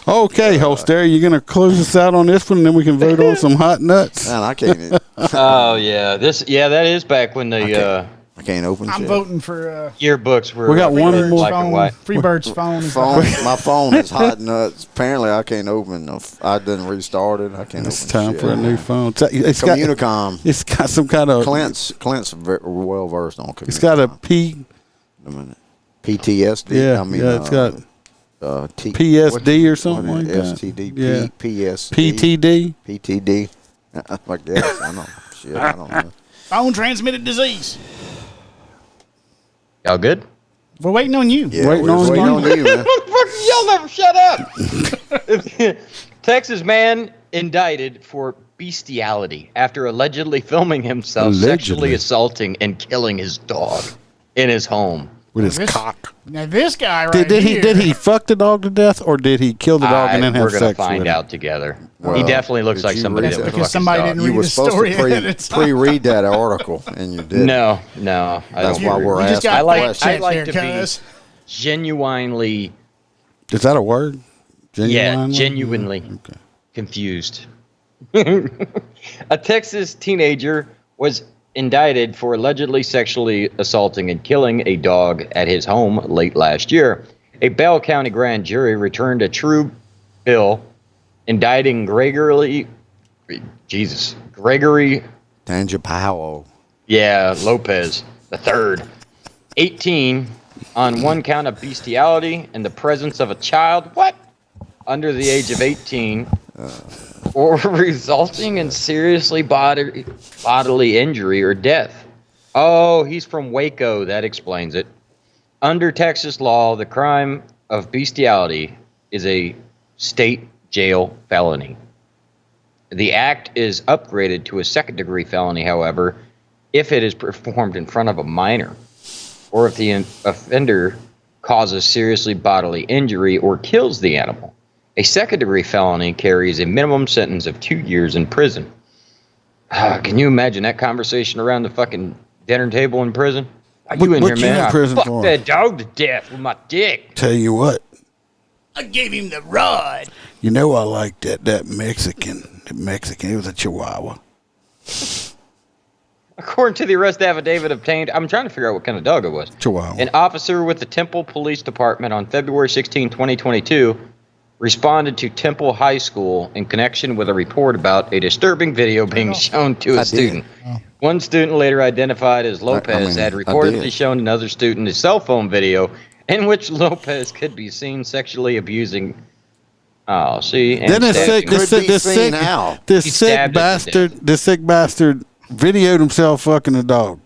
Okay, Holster, you gonna close us out on this one, and then we can vote on some hot nuts. Man, I can't. Oh yeah, that is back when the I can't open. I'm shit. voting for yearbooks were. We got one Freebird's more. black and phone. white. Freebird's phone. Is My phone is hot nuts. Apparently, I can't open. I didn't restart it. I can't. It's open time shit. for a new phone. It's Communicom. It's got some kind of. Clint's well versed on Communicom. It's got a P. A minute. PTSD. Yeah, I mean, it's got PSD or something like that. STD. Yeah. PTSD. PTD. PTD. Like yes, I know. Shit, I don't know. Phone transmitted disease. Y'all good? We're waiting on you. Yeah, waiting on you, man. Motherfucker, y'all never shut up. Texas man indicted for bestiality after allegedly filming himself sexually assaulting and killing his dog in his home with his cock. Now this guy right Did here. he fuck the dog to death, or did he kill the dog and then have we're sex gonna with find him? out together. He definitely looks like somebody that would fuck his somebody dog. didn't You read were the supposed story to ahead of time. pre-read that article, and you did. No. That's why we're You just asking. got I like fact-checked to there, be cuz. genuinely, Is that a word? genuinely confused. A Texas teenager was indicted for allegedly sexually assaulting and killing a dog at his home late last year. A Bell County grand jury returned a true bill indicting Gregory Tangipaho. Lopez III, 18, on one count of bestiality in the presence of a child, under the age of 18, or resulting in seriously bodily injury or death. Oh, he's from Waco. That explains it. Under Texas law, the crime of bestiality is a state jail felony. The act is upgraded to a second-degree felony, however, if it is performed in front of a minor, or if the offender causes seriously bodily injury or kills the animal. A second-degree felony carries a minimum sentence of 2 years in prison. Can you imagine that conversation around the fucking dinner table in prison? What you in here, man? in prison I for? fucked that dog to death with my dick. Tell you what, I gave him the rod. you know I like that Mexican. It was a Chihuahua. According to the arrest affidavit obtained, I'm trying to figure out what kind of dog it was. Chihuahua. An officer with the Temple Police Department on February 16, 2022, responded to Temple High School in connection with a report about a disturbing video being shown to a student. One student, later identified as Lopez, had reportedly shown another student a cell phone video in which Lopez could be seen sexually abusing. Oh, see. Then this sick bastard videoed himself fucking the dog.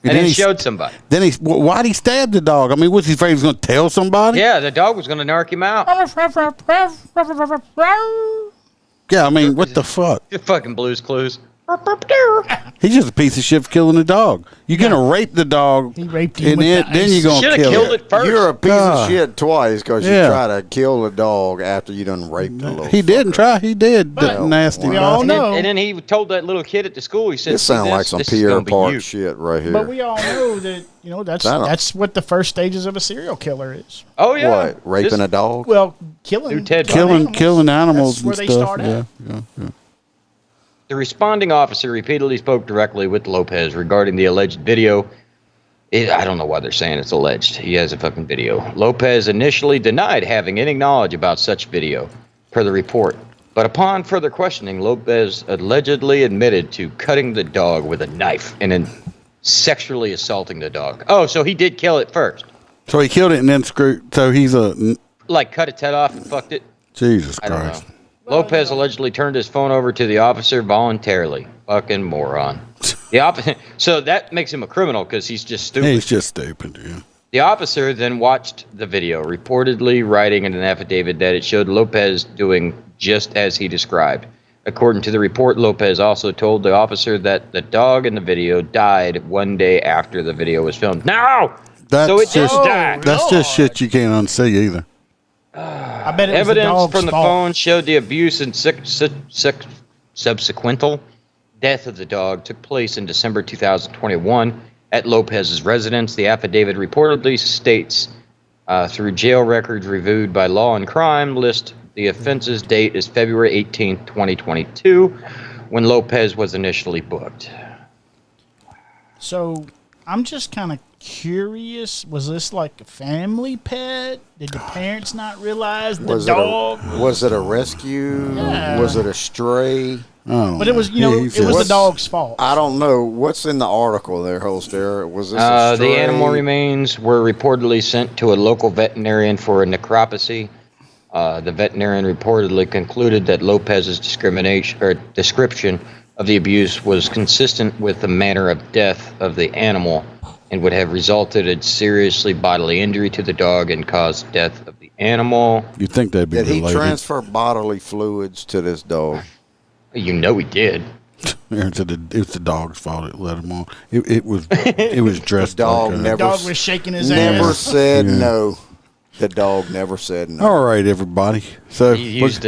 And he showed somebody. Then why'd he stab the dog? I mean, was he afraid he was going to tell somebody? Yeah, the dog was going to narc him out. Yeah, I mean, what the fuck? The fucking Blue's Clues. He's just a piece of shit for killing the dog. You're gonna rape the dog. He raped him and with then you're gonna Should've kill killed it. it first. You're a piece of shit twice because Yeah. you try to kill the dog after you done raped the little He didn't try. He did. That nasty. we all know. And then he told that little kid at the school, he said, This sounds like some this is Pierre gonna be Park you. shit right here. But we all know that that's what the first stages of a serial killer is. Oh, yeah. What? Raping a dog? Well, killing Killing animals That's where and they stuff. start Yeah. at. The responding officer repeatedly spoke directly with Lopez regarding the alleged video. I don't know why they're saying it's alleged. He has a fucking video. Lopez initially denied having any knowledge about such video, per the report. But upon further questioning, Lopez allegedly admitted to cutting the dog with a knife and then sexually assaulting the dog. Oh, so he did kill it first. So he killed it and then screwed. So he's a Like cut its head off and fucked it. Jesus I don't Christ. know. Lopez allegedly turned his phone over to the officer voluntarily. Fucking moron. So that makes him a criminal because he's just stupid. He's just stupid. Yeah. The officer then watched the video, reportedly writing in an affidavit that it showed Lopez doing just as he described. According to the report, Lopez also told the officer that the dog in the video died one day after the video was filmed. No! So it just died. That's just shit you can't unsee either. I bet it was Evidence the dog's from the fault. phone showed the abuse and subsequent death of the dog took place in December 2021 at Lopez's residence. The affidavit reportedly states, through jail records reviewed by Law and Crime list, the offense's date is February 18, 2022, when Lopez was initially booked. So I'm just kind of curious. Was this like a family pet? Did the parents not realize the dog? Was it a rescue? Yeah. Was it a stray? Oh, But it was, it was the dog's fault. I don't know. What's in the article there, Holster? Was this a The stray? animal remains were reportedly sent to a local veterinarian for a necropsy. The veterinarian reportedly concluded that Lopez's description of the abuse was consistent with the manner of death of the animal and would have resulted in seriously bodily injury to the dog and caused death of the animal. You think that'd be Did he related? transfer bodily fluids to this dog? You know he did. Aaron said it was the dog's fault. It let him on. It was dressed. The dog like never. The dog was shaking his never ass. said Yeah. no. The dog never said no. All right, everybody. So He used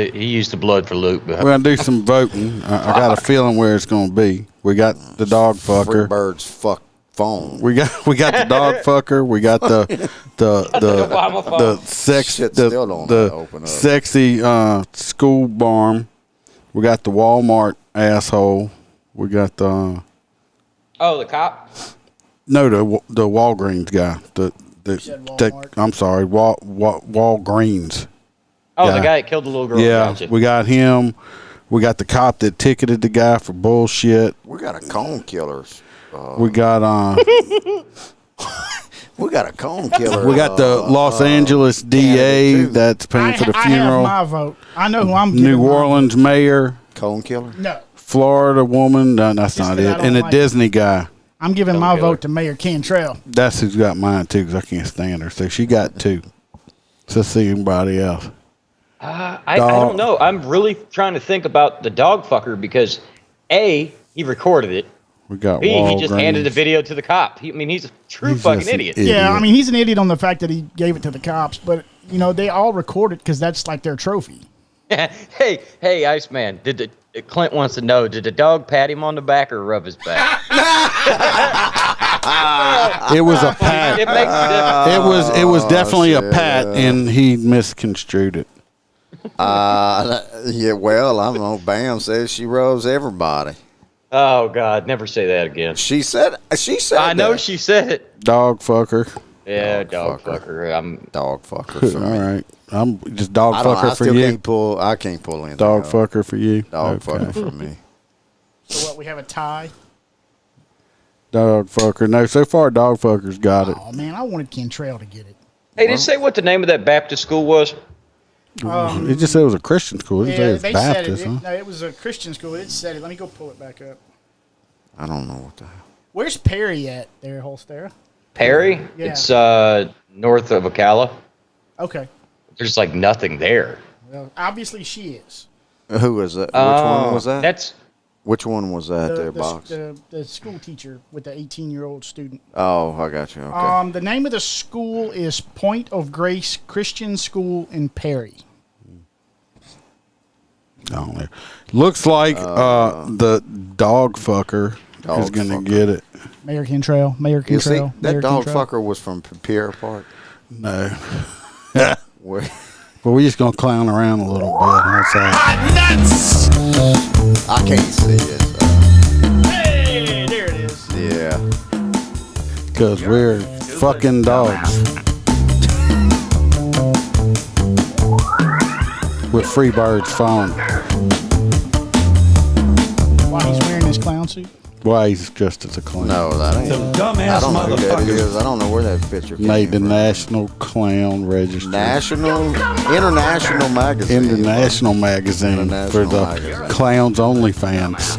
the blood for loot. we're gonna do some voting. I got a feeling where it's gonna be. We got the dog fucker. Free birds fuck phone. We got the dog fucker. We got the sex Shit still don't open the up. sexy school barn. We got the Walmart asshole. We got the Oh, the cop? no the Walgreens guy. I'm sorry, Walgreens. Oh, the guy that killed the little girl. Yeah, Gotcha. we got him. We got the cop that ticketed the guy for bullshit. We got a cone killers. We got We got a cone killer. we got the Los Angeles DA that's paying for the funeral. I have my vote. I know who I'm giving. New Orleans mayor. Cone killer? No. Florida woman. No, that's not it. And the Disney guy. I'm giving my vote to Mayor Cantrell. That's who's got mine too, because I can't stand her. So she got 2. So let's see anybody else. I don't know. I'm really trying to think about the dog fucker because A, he recorded it. We got B, he just Walgreens. handed the video to the cop. He's a true He's fucking just an idiot. Yeah, I mean, he's an idiot on the fact that he gave it to the cops, but, they all record it because that's like their trophy. Hey, Iceman, Clint wants to know, did the dog pat him on the back or rub his back? It was a pat. It makes a difference. It was definitely a pat, and he misconstrued it. Yeah, well, I don't know. Bam says she rubs everybody. Oh, God, never say that again. She said I know that. she said it. Dog fucker. Yeah, dog fucker. I'm dog fucker. For All me. right. I'm just dog I don't know, fucker I for still you. I can't pull anything Dog out. fucker for you. Dog Okay. fucker for me. So what, we have a tie? Dog fucker. No, so far dog fucker's got it. Oh, man, I wanted Cantrell to get it. Hey, did it say what the name of that Baptist school was? It just said it was a Christian school. It didn't say it was they Baptist, said it. huh? No, it was a Christian school. It said it. Let me go pull it back up. I don't know what the hell. Where's Perry at there, Holstera? Perry? Yeah. It's north of Ocala. Okay. There's like nothing there. Well, obviously she is. Who was that? Which one was that? That's Which one was that there, box? The school teacher with the 18-year-old student. Oh, I got you. Okay. The name of the school is Point of Grace Christian School in Perry. Oh, looks like the dog fucker is going to get it. Mayor Cantrell. Mayor You see, Cantrell. that Mayor dog Cantrell. fucker was from Pierre Park. No. Where? But we're just going to clown around a little bit. Outside. I can't see it. Hey, there it is. Yeah. Because we're fucking dogs. With free birds phone. While he's wearing his clown suit. Why he's dressed as a clown. No, that ain't. I don't know who that is. I don't know where that picture came Made the from. National Clown Registry. International magazine. International magazine for the magazine. clowns only fans.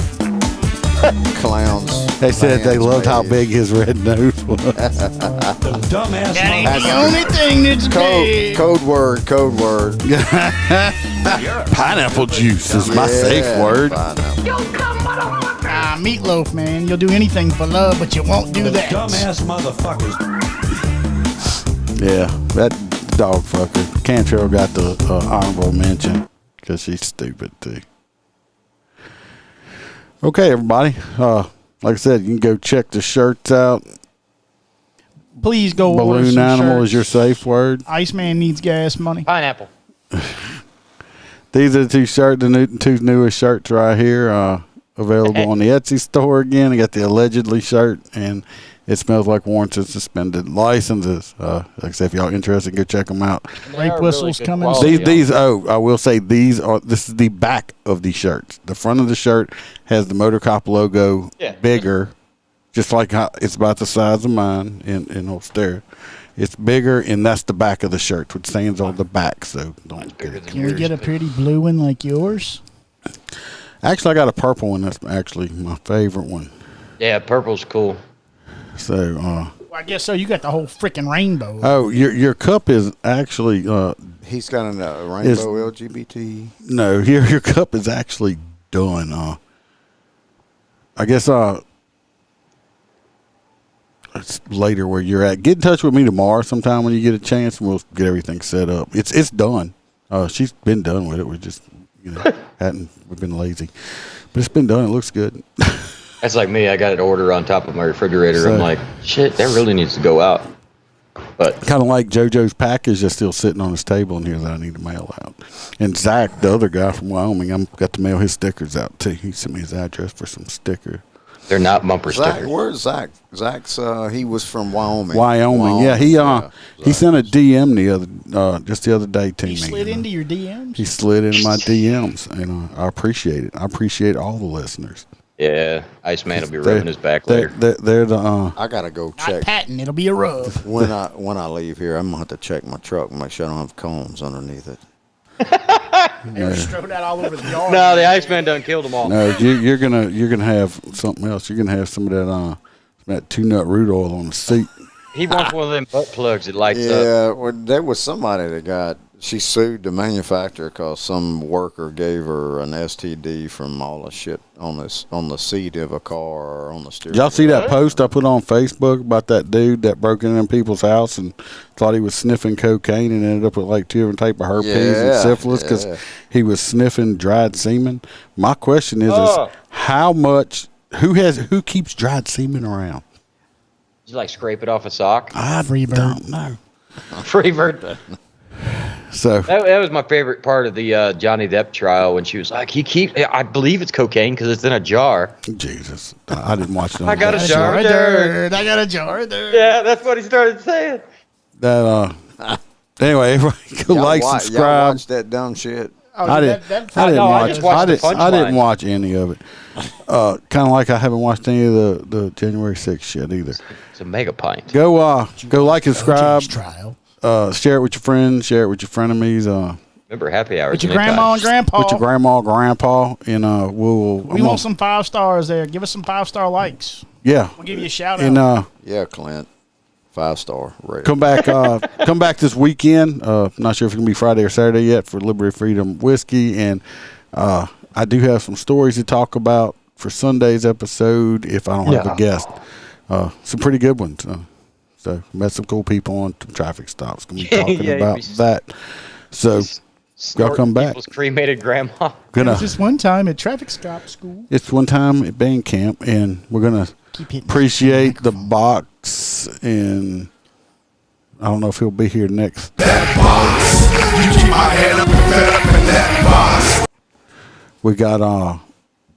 Clowns. They said they fans loved how page. big his red nose was. That ain't the only thing that's big. Code word. Pineapple juice is my safe word. Meatloaf, man. You'll do anything for love, but you won't do that. Dumbass motherfuckers. Yeah, that dog fucker. Cantrell got the honorable mention because she's stupid too. Okay, everybody. Like I said, you can go check the shirts out. Please go order Balloon some animal shirts. is your safe word. Iceman needs gas money. pineapple. These are the two newest shirts right here. Available on the Etsy store again. I got the allegedly shirt, and it smells like warrants and suspended licenses. Like I said, if y'all interested, go check them out. Rape whistles coming. These I will say this is the back of the shirts. The front of the shirt has the Motor Cop logo bigger, just like how it's about the size of mine in Holstera. It's bigger, and that's the back of the shirt, which stands on the back. So don't get it. Can we get a pretty blue one like yours? Actually, I got a purple one. That's actually my favorite one. Yeah, purple's cool. So, Well, I guess so. You got the whole freaking rainbow. oh, your cup is actually He's got a rainbow LGBT. No, your cup is actually done. I guess it's later where you're at. Get in touch with me tomorrow sometime when you get a chance, and we'll get everything set up. It's done. She's been done with it. We just we've been lazy, but it's been done. It looks good. That's like me. I got an order on top of my refrigerator. So- I'm like, shit, that really needs to go out. But Kind of like JoJo's package that's still sitting on his table in here that I need to mail out. And Zach, the other guy from Wyoming, I've got to mail his stickers out too. He sent me his address for some stickers. they're not bumper Zach, stickers. where's Zach? Zach's he was from Wyoming. Wyoming. Yeah, he sent a DM the other day to me. He slid into your DMs? He slid into my DMs, and I appreciate it. I appreciate all the listeners. Yeah, Iceman will be rubbing his back later. They're the. I gotta go Not check. patting. It'll be a rub. When I leave here, I'm gonna have to check my truck and make sure I don't have combs underneath it. They're strode out all over the yard. No, the Iceman done killed them all. No, you're gonna have something else. You're gonna have some of that 2-nut root oil on the seat. He wants one of them butt plugs that lights up. Yeah, well, there was somebody that she sued the manufacturer because some worker gave her an STD from all the shit on the seat of a car or on the steering. Y'all see that post I put on Facebook about that dude that broke into people's house and thought he was sniffing cocaine and ended up with like 2 different type of herpes and syphilis because he was sniffing dried semen? My question is how much? Who keeps dried semen around? Did you like scrape it off a sock? I don't know. Freebird. So that was my favorite part of the Johnny Depp trial when she was like, I believe it's cocaine because it's in a jar. Jesus, I didn't watch that. I got a jar of dirt. I got a jar of dirt. Yeah, that's what he started saying. That anyway, everybody go like, Y'all subscribe. watch that dumb shit. I didn't watch any of it. Kind of like I haven't watched any of the January 6th shit either. It's a mega pint. Go like and subscribe. Trial. Share it with your friends. Share it with your frenemies. Remember happy hours. With your grandma and grandpa. With your grandma and grandpa. And we want some 5 stars there. Give us some 5-star likes. Yeah. We'll give you a shout and, out. Yeah, Clint. 5-star rating. Come back this weekend. Not sure if it's gonna be Friday or Saturday yet for Liberty Freedom Whiskey, and I do have some stories to talk about for Sunday's episode if I don't have a guest. Some pretty good ones. So met some cool people on some traffic stops. Gonna be talking about that. So y'all come back. People's cremated grandma. It was just one time at traffic stop school. It's one time at band camp, and we're gonna appreciate the box. And I don't know if he'll be here next. That box. You keep my head up and fed up in that box. We got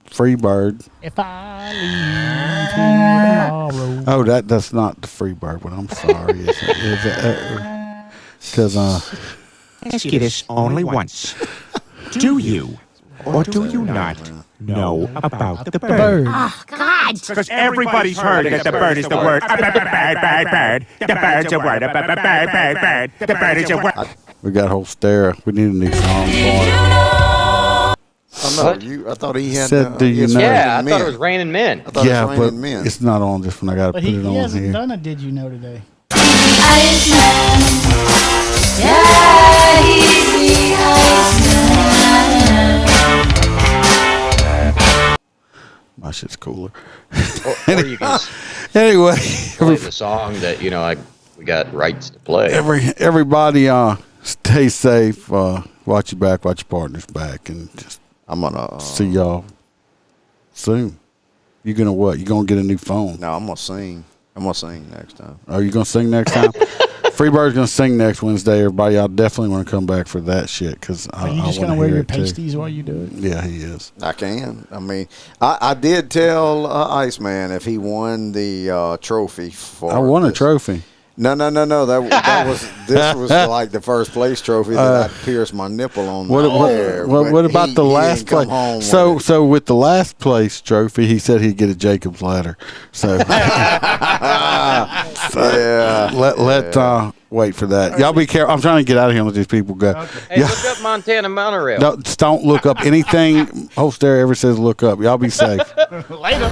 Freebird. If I leave here tomorrow. Oh, that's not the Freebird one. I'm sorry. Because Ask you this only once. Do you or do you not know about the bird? Oh, God. Because everybody's heard that the bird is the word. Bird. The bird's a word. Bird. The bird is a word. we got Holstera. We need a new song for him. Oh, no, I thought he had. Said, do you know? Yeah, I thought it was Raining Men. Yeah, but it's not on this one. I got to But put it he on hasn't here. done a Did You Know today. Iceman. Yeah, he's the Iceman. My shit's cooler. Or you can Anyway, play the song that we got rights to play. everybody, stay safe. Watch your back. Watch your partner's back, and just I'm gonna see y'all soon. You gonna what? You gonna get a new phone? No, I'm gonna sing. I'm gonna sing next time. Are you gonna sing next time? Freebird's gonna sing next Wednesday. Everybody, y'all definitely want to come back for that shit because Are you just gonna wear your pasties while you do it? Yeah, he is. I can. I mean, I did tell Iceman if he won the trophy for. I won a trophy. No. This was like the first place trophy that I pierced my nipple on. What about the last place? So with the last place trophy, he said he'd get a Jacob's ladder. So, wait for that. Y'all be careful. I'm trying to get out of here and let these people go. Hey, look up Montana monorail. No, just don't look up anything Holster ever says look up. Y'all be safe. Later.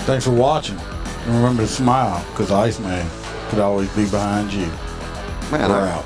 Thanks for watching. And remember to smile, because Iceman could always be behind you. Man, We're out.